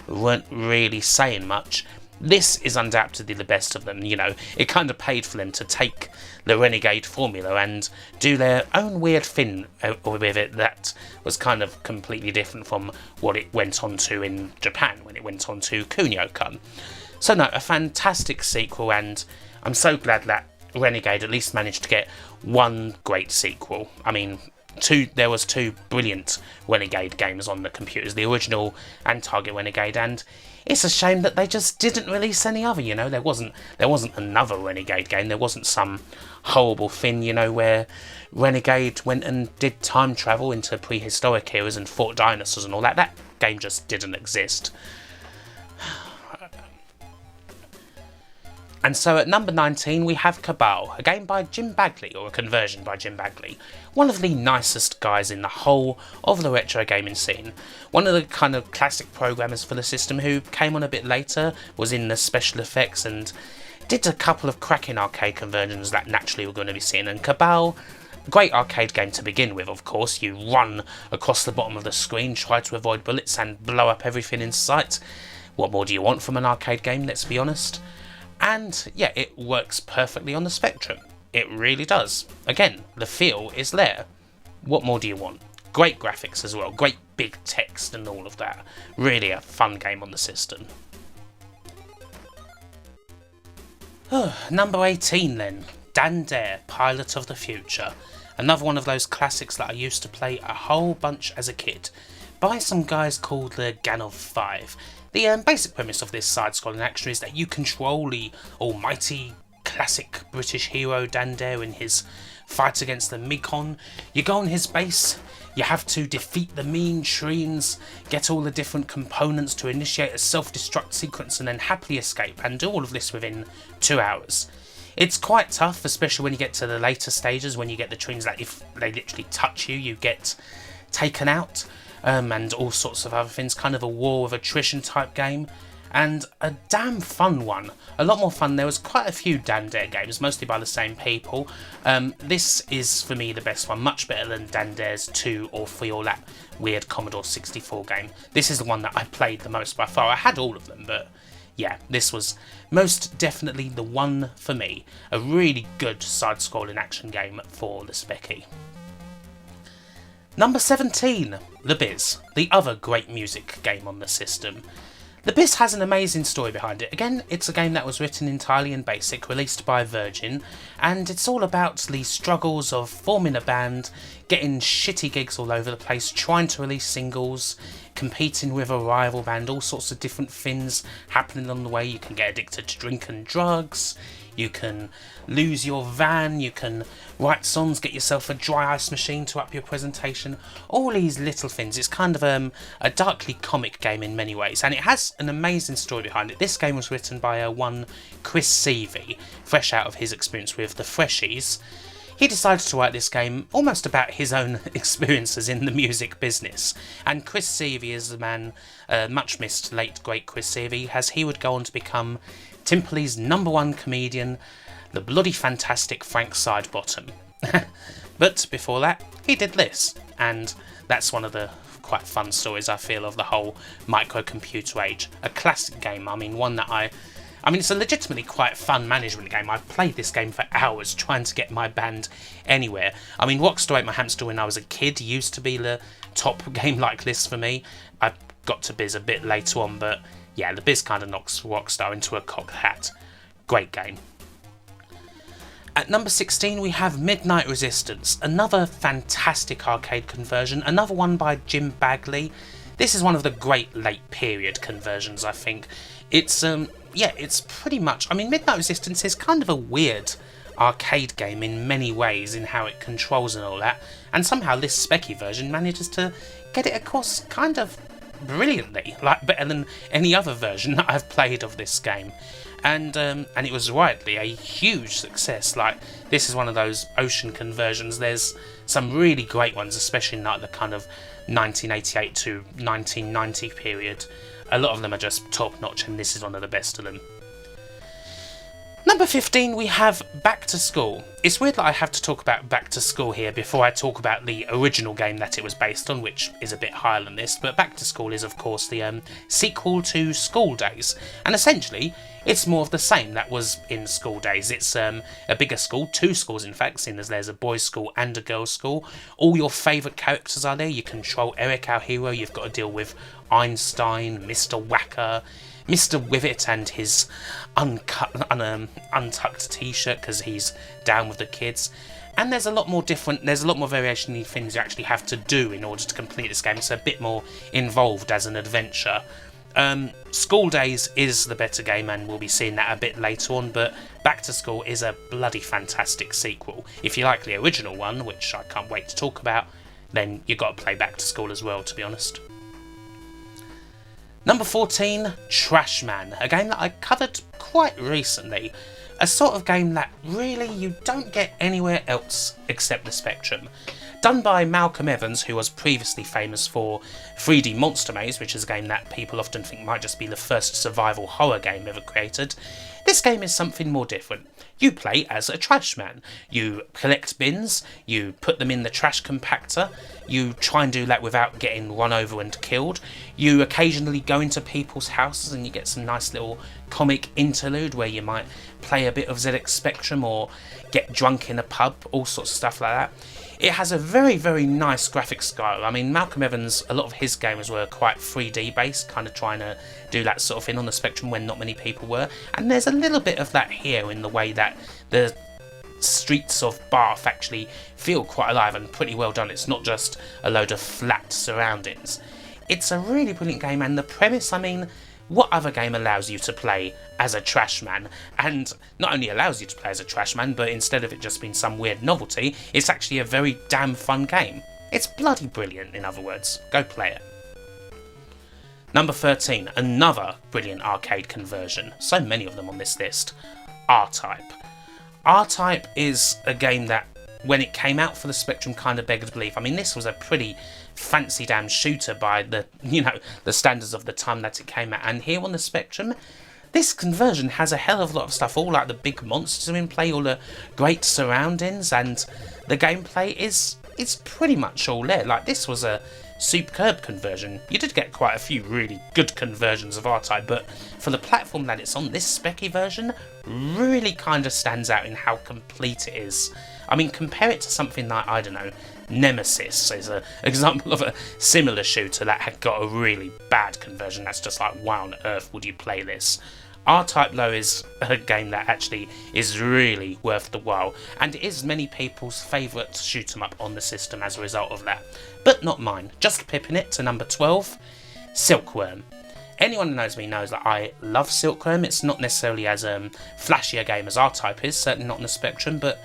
weren't really saying much. This is undoubtedly the best of them. You know, it kind of paid for them to take the Renegade formula and do their own weird thing with it that was kind of completely different from what it went on to in Japan when it went on to Kunio-kun. So no, a fantastic sequel, and I'm so glad that Renegade at least managed to get one great sequel. I mean, there was two brilliant Renegade games on the computers, the original and Target Renegade, and it's a shame that they just didn't release any other, you know. There wasn't another Renegade game, there wasn't some horrible thing, you know, where Renegade went and did time travel into prehistoric eras and fought dinosaurs and all that. That game just didn't exist. And so at number 19 we have Cabal, a game by Jim Bagley, or a conversion by Jim Bagley. One of the nicest guys in the whole of the retro gaming scene. One of the kind of classic programmers for the system who came on a bit later, was in the special effects and did a couple of cracking arcade conversions that naturally we're going to be seeing. And Cabal, great arcade game to begin with, of course. You run across the bottom of the screen, try to avoid bullets and blow up everything in sight. What more do you want from an arcade game, let's be honest? And yeah, it works perfectly on the Spectrum. It really does. Again, the feel is there. What more do you want? Great graphics as well, great big text and all of that. Really a fun game on the system. Number 18 then, Dan Dare, Pilot of the Future. Another one of those classics that I used to play a whole bunch as a kid, by some guys called the Gang of Five. The basic premise of this side-scrolling action is that you control the almighty classic British hero Dan Dare in his fight against the Mekon. You go on his base, you have to defeat the mean Shreens, get all the different components to initiate a self-destruct sequence and then happily escape, and do all of this within 2 hours. It's quite tough, especially when you get to the later stages, when you get the Shreens that if they literally touch you, you get taken out. And all sorts of other things, kind of a war of attrition type game, and a damn fun one. A lot more fun. There was quite a few Dan Dare games, mostly by the same people. This is for me the best one, much better than Dan Dare's 2 or 3 or that weird Commodore 64 game. This is the one that I played the most by far. I had all of them, but yeah, this was most definitely the one for me. A really good side-scrolling action game for the Specky. Number 17, The Biz, the other great music game on the system. The Biz has an amazing story behind it. Again, it's a game that was written entirely in BASIC, released by Virgin, and it's all about the struggles of forming a band, getting shitty gigs all over the place, trying to release singles, competing with a rival band, all sorts of different things happening on the way. You can get addicted to drink and drugs, you can lose your van, you can write songs, get yourself a dry ice machine to up your presentation, all these little things. It's kind of a darkly comic game in many ways, and it has an amazing story behind it. This game was written by one Chris Seavey, fresh out of his experience with the Freshies. He decided to write this game almost about his own experiences in the music business. And Chris Seavey is the man, much missed late great Chris Seavey, as he would go on to become Timperley's #1 comedian, the bloody fantastic Frank Sidebottom. But before that, he did this, and that's one of the quite fun stories I feel of the whole microcomputer age. A classic game, I mean one that I I mean, it's a legitimately quite fun management game. I've played this game for hours trying to get my band anywhere. I mean, Rockstar Ate My Hamster when I was a kid used to be the top game like this for me. I got to Biz a bit later on, but yeah, the Biz kind of knocks Rockstar into a cocked hat. Great game. At number 16 we have Midnight Resistance, another fantastic arcade conversion, another one by Jim Bagley. This is one of the great late period conversions, I think. It's it's pretty much, I mean, Midnight Resistance is kind of a weird arcade game in many ways in how it controls and all that, and somehow this specky version manages to get it across kind of brilliantly, like better than any other version that I've played of this game. And it was rightly a huge success. Like, this is one of those ocean conversions. There's some really great ones, especially in like the kind of 1988 to 1990 period. A lot of them are just top notch, and this is one of the best of them. Number 15 we have Back to School. It's weird that I have to talk about Back to School here before I talk about the original game that it was based on, which is a bit higher than this, but Back to School is of course the sequel to School Days, and essentially it's more of the same that was in School Days. It's a bigger school, 2 schools in fact, seeing as there's a boys' school and a girls' school. All your favourite characters are there. You control Eric, our hero. You've got to deal with Einstein, Mr. Wacker, Mr. Wivet and his untucked t-shirt because he's down with the kids. And there's a lot more variation in things you actually have to do in order to complete this game. It's a bit more involved as an adventure. School Days is the better game, and we'll be seeing that a bit later on, but Back to School is a bloody fantastic sequel. If you like the original one, which I can't wait to talk about, then you've got to play Back to School as well, to be honest. Number 14, Trash Man, a game that I covered quite recently. A sort of game that really you don't get anywhere else except the Spectrum. Done by Malcolm Evans, who was previously famous for 3D Monster Maze, which is a game that people often think might just be the first survival horror game ever created. This game is something more different. You play as a trash man. You collect bins, you put them in the trash compactor, you try and do that without getting run over and killed. You occasionally go into people's houses and you get some nice little comic interlude where you might play a bit of ZX Spectrum or get drunk in a pub, all sorts of stuff like that. It has a very, very nice graphics style. I mean, Malcolm Evans, a lot of his games were quite 3D based, kind of trying to do that sort of thing on the Spectrum when not many people were. And there's a little bit of that here in the way that the streets of Bath actually feel quite alive and pretty well done. It's not just a load of flat surroundings. It's a really brilliant game, and the premise, I mean, what other game allows you to play as a trash man? And not only allows you to play as a trash man, but instead of it just being some weird novelty, it's actually a very damn fun game. It's bloody brilliant, in other words. Go play it. Number 13, another brilliant arcade conversion. So many of them on this list. R-Type. R-Type is a game that, when it came out for the Spectrum, kind of begged belief. I mean, this was a pretty fancy damn shooter by the standards of the time that it came out. And here on the Spectrum, this conversion has a hell of a lot of stuff. All like the big monsters are in play, all the great surroundings, and the gameplay is pretty much all there. Like, this was a superb conversion. You did get quite a few really good conversions of R-Type, but for the platform that it's on, this specky version really kind of stands out in how complete it is. I mean, compare it to something like, I don't know, Nemesis is an example of a similar shooter that had got a really bad conversion. That's just like, why on earth would you play this? R-Type, though, is a game that actually is really worth the while, and it is many people's favourite shoot 'em up on the system as a result of that. But not mine. Just pipping it to number 12, Silkworm. Anyone who knows me knows that I love Silkworm. It's not necessarily as flashy a game as R-Type is, certainly not on the Spectrum, but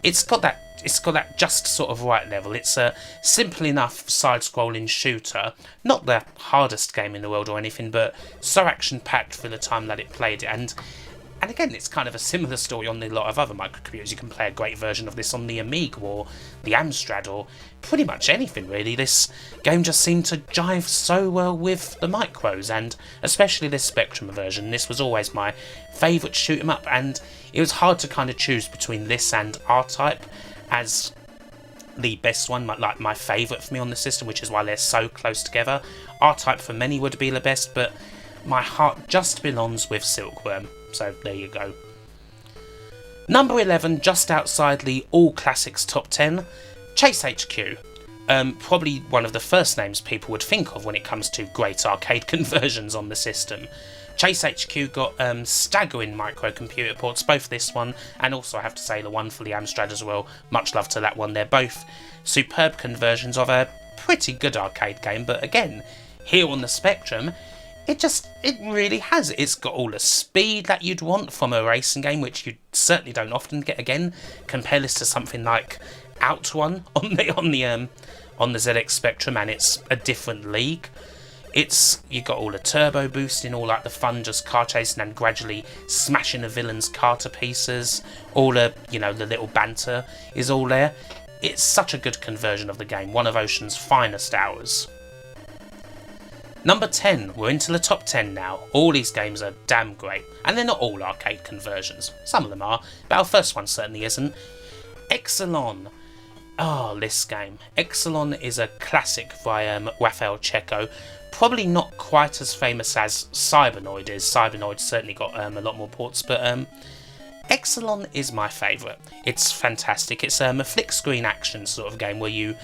it's got that just sort of right level. It's a simple enough side-scrolling shooter, not the hardest game in the world or anything, but so action-packed for the time that it played it. And again, it's kind of a similar story on a lot of other microcomputers. You can play a great version of this on the Amiga or the Amstrad or pretty much anything really. This game just seemed to jive so well with the micros, and especially this Spectrum version. This was always my favourite shoot 'em up, and it was hard to kind of choose between this and R-Type as the best one, like my favourite for me on the system, which is why they're so close together. R-Type for many would be the best, but my heart just belongs with Silkworm. so there you go. Number 11, just outside the All Classics top 10, Chase HQ. Probably one of the first names people would think of when it comes to great arcade conversions on the system. Chase HQ got staggering microcomputer ports, both this one and also I have to say the one for the Amstrad as well. Much love to that one. They're both superb conversions of a pretty good arcade game, but again, here on the Spectrum, it really has. It's got all the speed that you'd want from a racing game, which you certainly don't often get. Again, compare this to something like Outrun on the ZX Spectrum, and it's a different league. You got all the turbo boosting, all like the fun just car chasing and gradually smashing the villain's car to pieces. All the, the little banter is all there. It's such a good conversion of the game, one of Ocean's finest hours. Number 10, we're into the top 10 now. All these games are damn great, and they're not all arcade conversions. Some of them are, but our first one certainly isn't. Exelon. Oh, this game. Exelon is a classic by Rafael Checo. Probably not quite as famous as Cybernoid is. Cybernoid certainly got a lot more ports, but Exelon is my favourite. It's fantastic. It's a flick screen action sort of game where you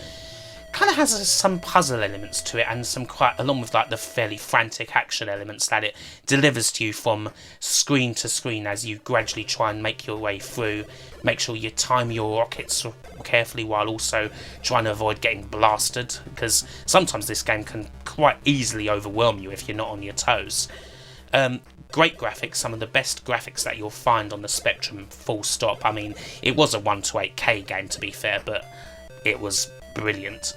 kind of has some puzzle elements to it and some along with like the fairly frantic action elements that it delivers to you from screen to screen as you gradually try and make your way through. Make sure you time your rockets carefully while also trying to avoid getting blasted, because sometimes this game can quite easily overwhelm you if you're not on your toes. Great graphics, some of the best graphics that you'll find on the Spectrum, full stop. I mean, it was a 1:8K game to be fair, but it was brilliant.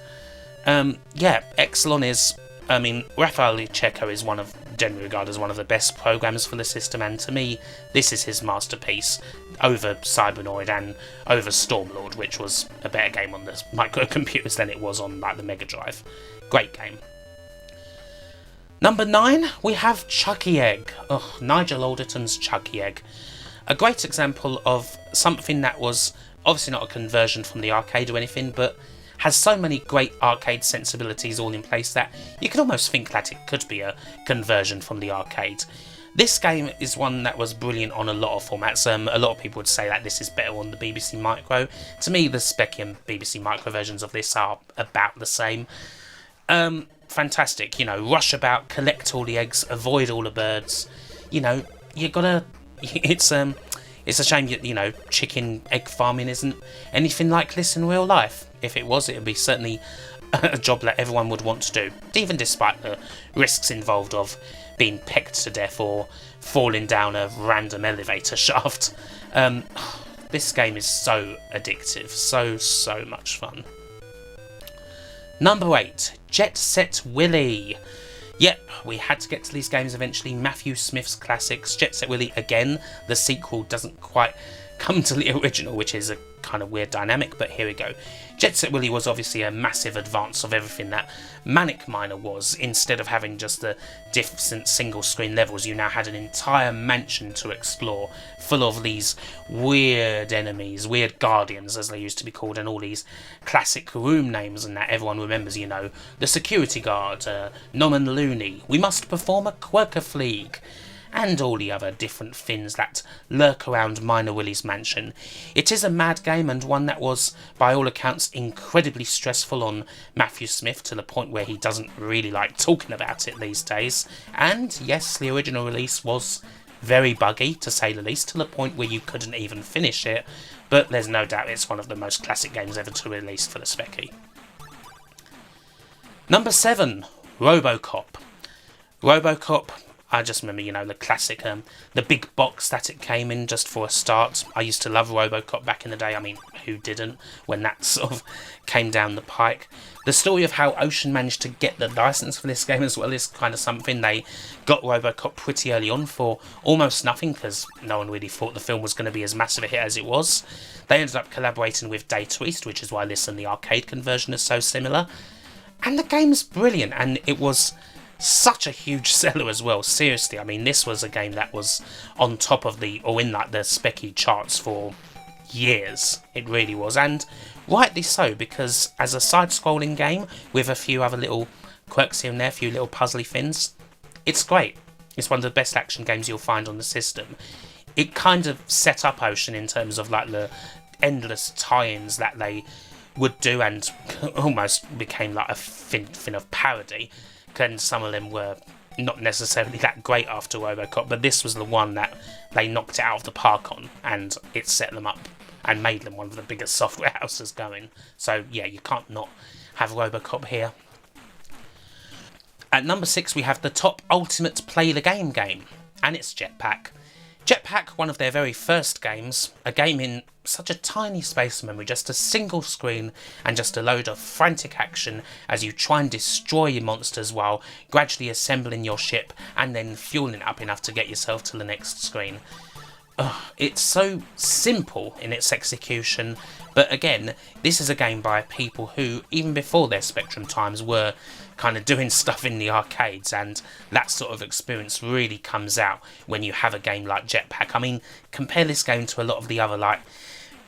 Exelon is, Rafael Checo is generally regarded as one of the best programmers for the system, and to me, this is his masterpiece over Cybernoid and over Stormlord, which was a better game on the microcomputers than it was on like the Mega Drive. Great game. Number 9, we have Chucky Egg. Oh, Nigel Alderton's Chucky Egg. A great example of something that was obviously not a conversion from the arcade or anything, but has so many great arcade sensibilities all in place that you could almost think that it could be a conversion from the arcade. This game is one that was brilliant on a lot of formats. A lot of people would say that this is better on the BBC Micro. To me, the Speccy and BBC Micro versions of this are about the same. Fantastic, rush about, collect all the eggs, avoid all the birds. You gotta. It's a shame chicken egg farming isn't anything like this in real life. If it was, it would be certainly a job that everyone would want to do, even despite the risks involved of being pecked to death or falling down a random elevator shaft. This game is so addictive, so much fun. Number 8, Jet Set Willy. Yep, we had to get to these games eventually. Matthew Smith's classics. Jet Set Willy, again, the sequel doesn't quite come to the original, which is a kind of weird dynamic, but here we go. Jet Set Willy was obviously a massive advance of everything that Manic Miner was. Instead of having just the different single screen levels, you now had an entire mansion to explore, full of these weird enemies, weird guardians as they used to be called, and all these classic room names and that everyone remembers, the security guard, Norman Looney, we must perform a Quirker Fleeg, and all the other different things that lurk around Miner Willy's mansion. It is a mad game, and one that was, by all accounts, incredibly stressful on Matthew Smith, to the point where he doesn't really like talking about it these days. And yes, the original release was very buggy, to say the least, to the point where you couldn't even finish it, but there's no doubt it's one of the most classic games ever to release for the Specky. Number 7, Robocop. Robocop, I just remember, the classic, the big box that it came in just for a start. I used to love Robocop back in the day. I mean, who didn't when that sort of came down the pike? The story of how Ocean managed to get the license for this game as well is kind of something. They got Robocop pretty early on for almost nothing, because no one really thought the film was going to be as massive a hit as it was. They ended up collaborating with Data East, which is why this and the arcade conversion is so similar. And the game's brilliant, and it was such a huge seller as well. Seriously, I mean, this was a game that was on top of in the Specky charts for years. It really was, and rightly so, because as a side-scrolling game with a few other little quirks here and there, a few little puzzly things, it's great. It's one of the best action games you'll find on the system. It kind of set up Ocean in terms of like the endless tie-ins that they would do, and almost became like a fin of parody. And some of them were not necessarily that great after Robocop, but this was the one that they knocked it out of the park on, and it set them up and made them one of the biggest software houses going. So yeah, you can't not have Robocop here. At number 6 we have the top ultimate play the game, and it's Jetpack. Jetpack, one of their very first games, a game in such a tiny space of memory, just a single screen and just a load of frantic action as you try and destroy your monsters while gradually assembling your ship and then fueling it up enough to get yourself to the next screen. It's so simple in its execution, but again, this is a game by people who, even before their Spectrum times, were kind of doing stuff in the arcades, and that sort of experience really comes out when you have a game like Jetpack. I mean, compare this game to a lot of the other like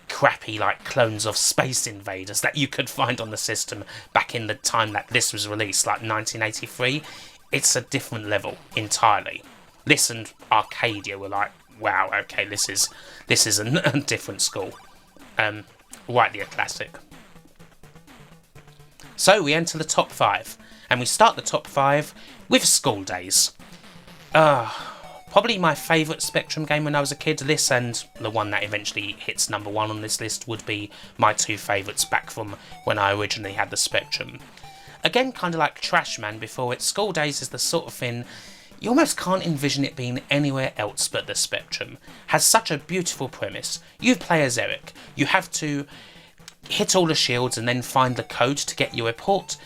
crappy like clones of Space Invaders that you could find on the system back in the time that this was released, like 1983. It's a different level entirely. This and Arcadia were like, wow, okay, this is a different school. Rightly a classic. So we enter the top 5, and we start the top 5 with School Days. Probably my favourite Spectrum game when I was a kid. This and the one that eventually hits number 1 on this list would be my 2 favourites back from when I originally had the Spectrum. Again, kind of like Trash Man before it, School Days is the sort of thing you almost can't envision it being anywhere else but the Spectrum. Has such a beautiful premise. You play as Eric. You have to hit all the shields and then find the code to get your report,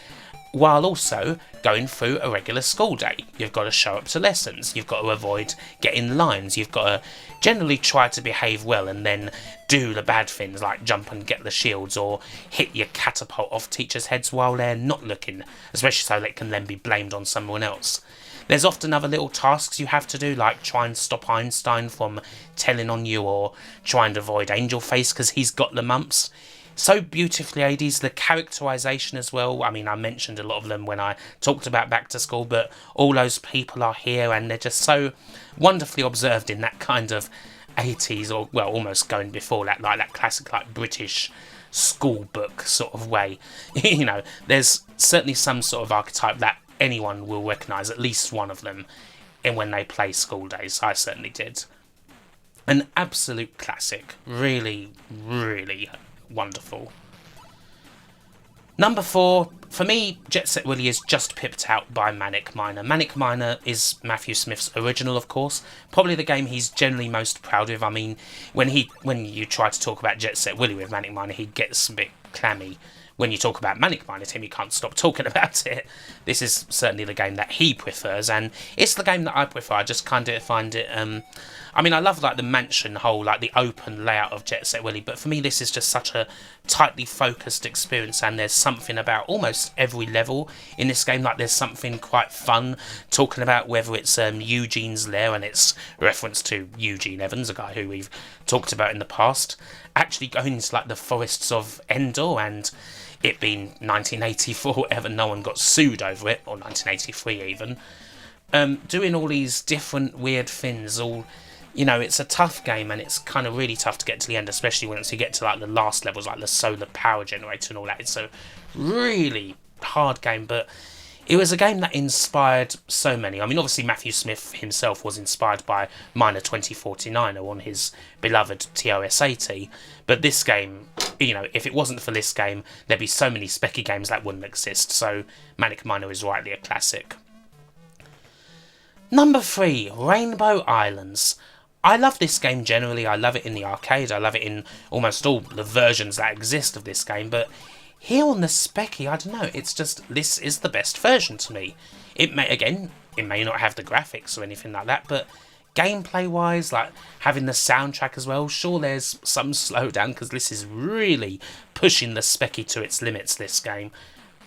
while also going through a regular school day. You've got to show up to lessons. You've got to avoid getting lines. You've got to generally try to behave well and then do the bad things like jump and get the shields or hit your catapult off teachers' heads while they're not looking, especially so they can then be blamed on someone else. There's often other little tasks you have to do, like try and stop Einstein from telling on you, or try and avoid Angel Face because he's got the mumps. So beautifully 80s, the characterisation as well. I mean, I mentioned a lot of them when I talked about Back to School, but all those people are here and they're just so wonderfully observed in that kind of 80s, or well, almost going before that, like that classic like British school book sort of way. You know, there's certainly some sort of archetype that anyone will recognise at least one of them in when they play School Days. I certainly did. An absolute classic. Really, really wonderful. Number 4, for me, Jet Set Willy is just pipped out by Manic Miner. Manic Miner is Matthew Smith's original, of course. Probably the game he's generally most proud of. I mean, when you try to talk about Jet Set Willy with Manic Miner, he gets a bit clammy. When you talk about Manic Miner, Tim, you can't stop talking about it. This is certainly the game that he prefers, and it's the game that I prefer. I just kind of find it, I mean, I love like the mansion whole, like the open layout of Jet Set Willy, but for me this is just such a tightly focused experience, and there's something about almost every level in this game. Like there's something quite fun talking about, whether it's Eugene's lair, and it's a reference to Eugene Evans, a guy who we've talked about in the past, actually going into like the forests of Endor, and it being 1984, whatever, no one got sued over it, or 1983 even. Doing all these different weird things, all, you know, it's a tough game, and it's kind of really tough to get to the end, especially once you get to like the last levels, like the solar power generator and all that. It's a really hard game, but it was a game that inspired so many. I mean, obviously Matthew Smith himself was inspired by Miner 2049 on his beloved TOS-80, but this game, you know, if it wasn't for this game, there'd be so many specky games that wouldn't exist, so Manic Miner is rightly a classic. Number 3, Rainbow Islands. I love this game generally. I love it in the arcade. I love it in almost all the versions that exist of this game, but here on the Specky, I don't know, it's just, this is the best version to me. It may not have the graphics or anything like that, but gameplay-wise, like having the soundtrack as well, sure there's some slowdown, because this is really pushing the Specky to its limits, this game.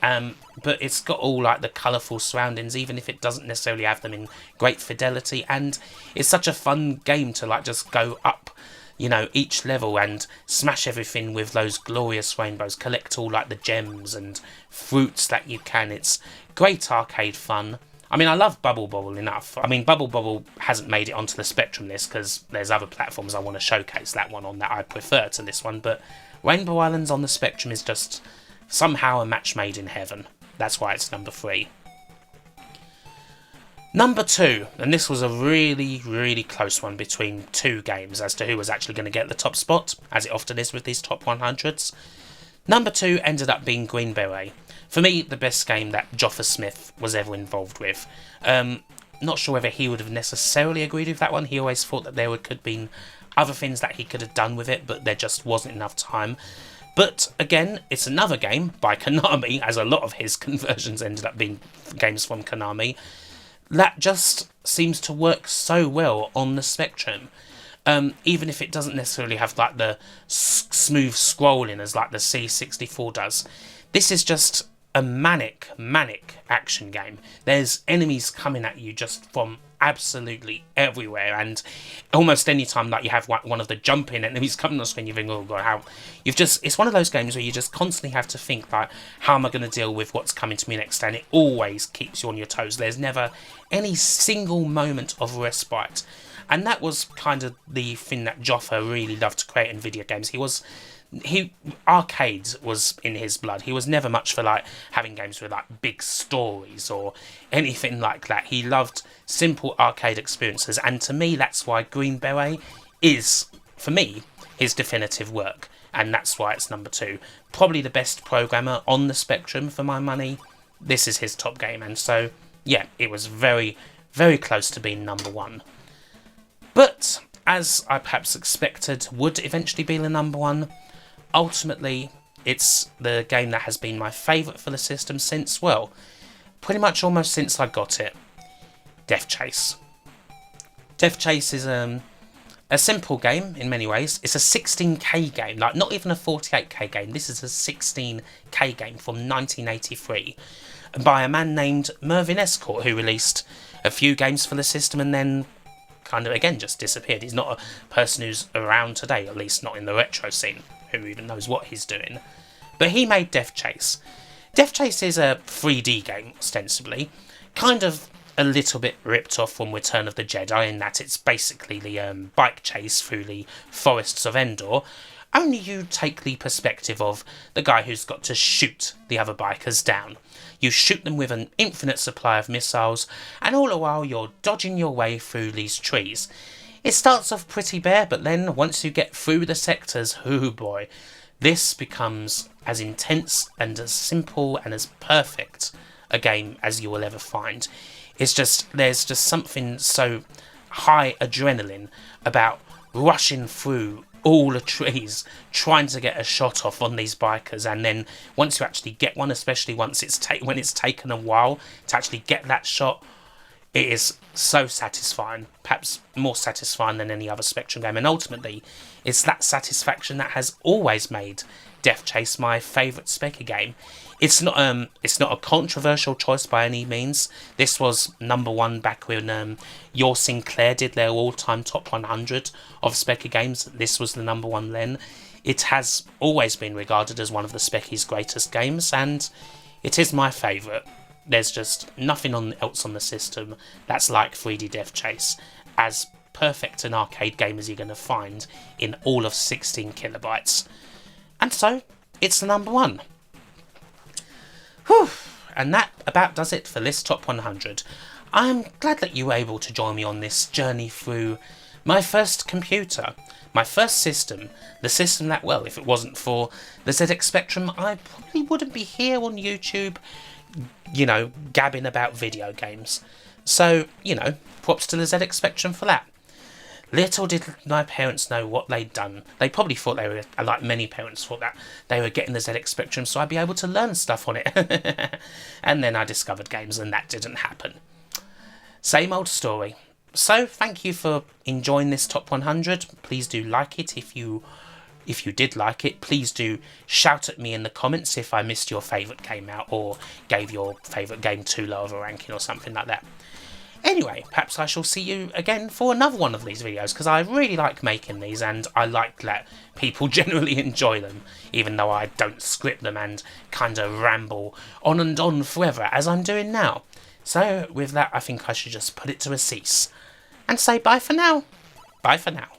But it's got all like the colourful surroundings, even if it doesn't necessarily have them in great fidelity, and it's such a fun game to like just go up, you know, each level and smash everything with those glorious rainbows, collect all like the gems and fruits that you can. It's great arcade fun. I mean, I love Bubble Bobble enough. I mean, Bubble Bobble hasn't made it onto the Spectrum list because there's other platforms I want to showcase that one on that I prefer to this one, but Rainbow Islands on the Spectrum is just somehow a match made in heaven. That's why it's number 3. Number 2, and this was a really, really close one between 2 games as to who was actually going to get the top spot, as it often is with these top 100s. Number 2 ended up being Green Beret. For me, the best game that Joffa Smith was ever involved with. Not sure whether he would have necessarily agreed with that one. He always thought that there could have been other things that he could have done with it, but there just wasn't enough time. But again, it's another game by Konami, as a lot of his conversions ended up being games from Konami, that just seems to work so well on the Spectrum. Even if it doesn't necessarily have like the smooth scrolling as like the C64 does. This is just a manic action game. There's enemies coming at you just from absolutely everywhere, and almost any time like you have one of the jumping enemies coming on screen, you think, oh god, how it's one of those games where you just constantly have to think like, how am I going to deal with what's coming to me next, and it always keeps you on your toes. There's never any single moment of respite, and that was kind of the thing that Joffa really loved to create in video games. Arcades was in his blood. He was never much for like having games with like big stories or anything like that. He loved simple arcade experiences, and to me that's why Green Beret is, for me, his definitive work, and that's why it's number 2. Probably the best programmer on the Spectrum for my money. This is his top game, and so yeah, it was very, very close to being number 1. But as I perhaps expected would eventually be the number 1, ultimately, it's the game that has been my favourite for the system since, well, pretty much almost since I got it. Death Chase. Death Chase is a simple game in many ways. It's a 16k game, like not even a 48k game. This is a 16k game from 1983 by a man named Mervyn Escort, who released a few games for the system and then kind of again just disappeared. He's not a person who's around today, at least not in the retro scene. Who even knows what he's doing? But he made Death Chase. Death Chase is a 3D game, ostensibly, kind of a little bit ripped off from Return of the Jedi, in that it's basically the bike chase through the forests of Endor, only you take the perspective of the guy who's got to shoot the other bikers down. You shoot them with an infinite supply of missiles, and all the while you're dodging your way through these trees. It starts off pretty bare, but then once you get through the sectors, oh boy, this becomes as intense and as simple and as perfect a game as you will ever find. It's just, there's just something so high adrenaline about rushing through all the trees, trying to get a shot off on these bikers, and then once you actually get one, especially once when it's taken a while to actually get that shot, it is so satisfying, perhaps more satisfying than any other Spectrum game, and ultimately it's that satisfaction that has always made Death Chase my favourite Specker game. It's not a controversial choice by any means. This was number 1 back when Your Sinclair did their all-time top 100 of Specker games. This was the number 1 then. It has always been regarded as one of the Specky's greatest games, and it is my favourite. There's just nothing else on the system that's like 3D Death Chase. As perfect an arcade game as you're going to find in all of 16 kilobytes. And so, it's the number 1. Whew. And that about does it for this top 100. I'm glad that you were able to join me on this journey through my first computer, my first system, the system that, well, if it wasn't for the ZX Spectrum, I probably wouldn't be here on YouTube, you know, gabbing about video games. So, you know, props to the ZX Spectrum for that. Little did my parents know what they'd done. They probably thought they were, like many parents thought, that they were getting the ZX Spectrum so I'd be able to learn stuff on it. And then I discovered games and that didn't happen. Same old story. So, thank you for enjoying this top 100. Please do like it if you did like it. Please do shout at me in the comments if I missed your favourite game out or gave your favourite game too low of a ranking or something like that. Anyway, perhaps I shall see you again for another one of these videos, because I really like making these and I like that people generally enjoy them, even though I don't script them and kind of ramble on and on forever as I'm doing now. So with that, I think I should just put it to a cease and say bye for now. Bye for now.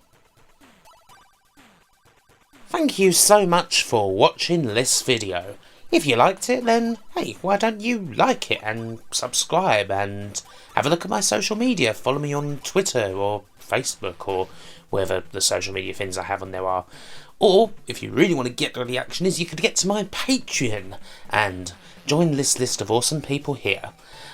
Thank you so much for watching this video. If you liked it, then hey, why don't you like it and subscribe and have a look at my social media. Follow me on Twitter or Facebook or wherever the social media things I have on there are. Or, if you really want to get where the action is, you could get to my Patreon and join this list of awesome people here.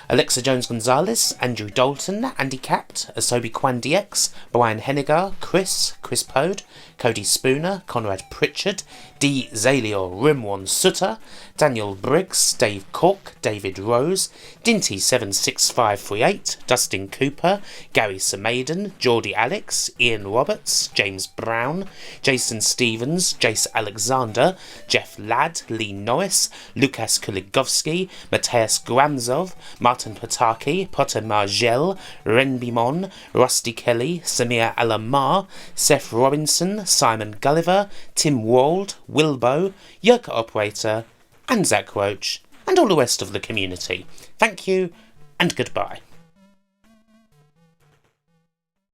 Alexa Jones-Gonzalez, Andrew Dalton, Andy Capp, Asobi Kwan DX, Brian Hennigar, Chris Pode, Cody Spooner, Conrad Pritchard, D. Zalior Rimwan Sutter, Daniel Briggs, Dave Cork, David Rose, Dinty76538, Dustin Cooper, Gary Samaden, Geordie Alex, Ian Roberts, James Brown, Jason Stevens, Jace Alexander, Jeff Ladd, Lee Norris, Lukas Kuligovsky, Mateus Gramzov, Martin Pataki, Potter Margel, Renbimon, Rusty Kelly, Samir Alamar, Seth Robinson, Simon Gulliver, Tim Wald, Wilbo, Yerka Operator, and Zach Roach, and all the rest of the community. Thank you, and goodbye.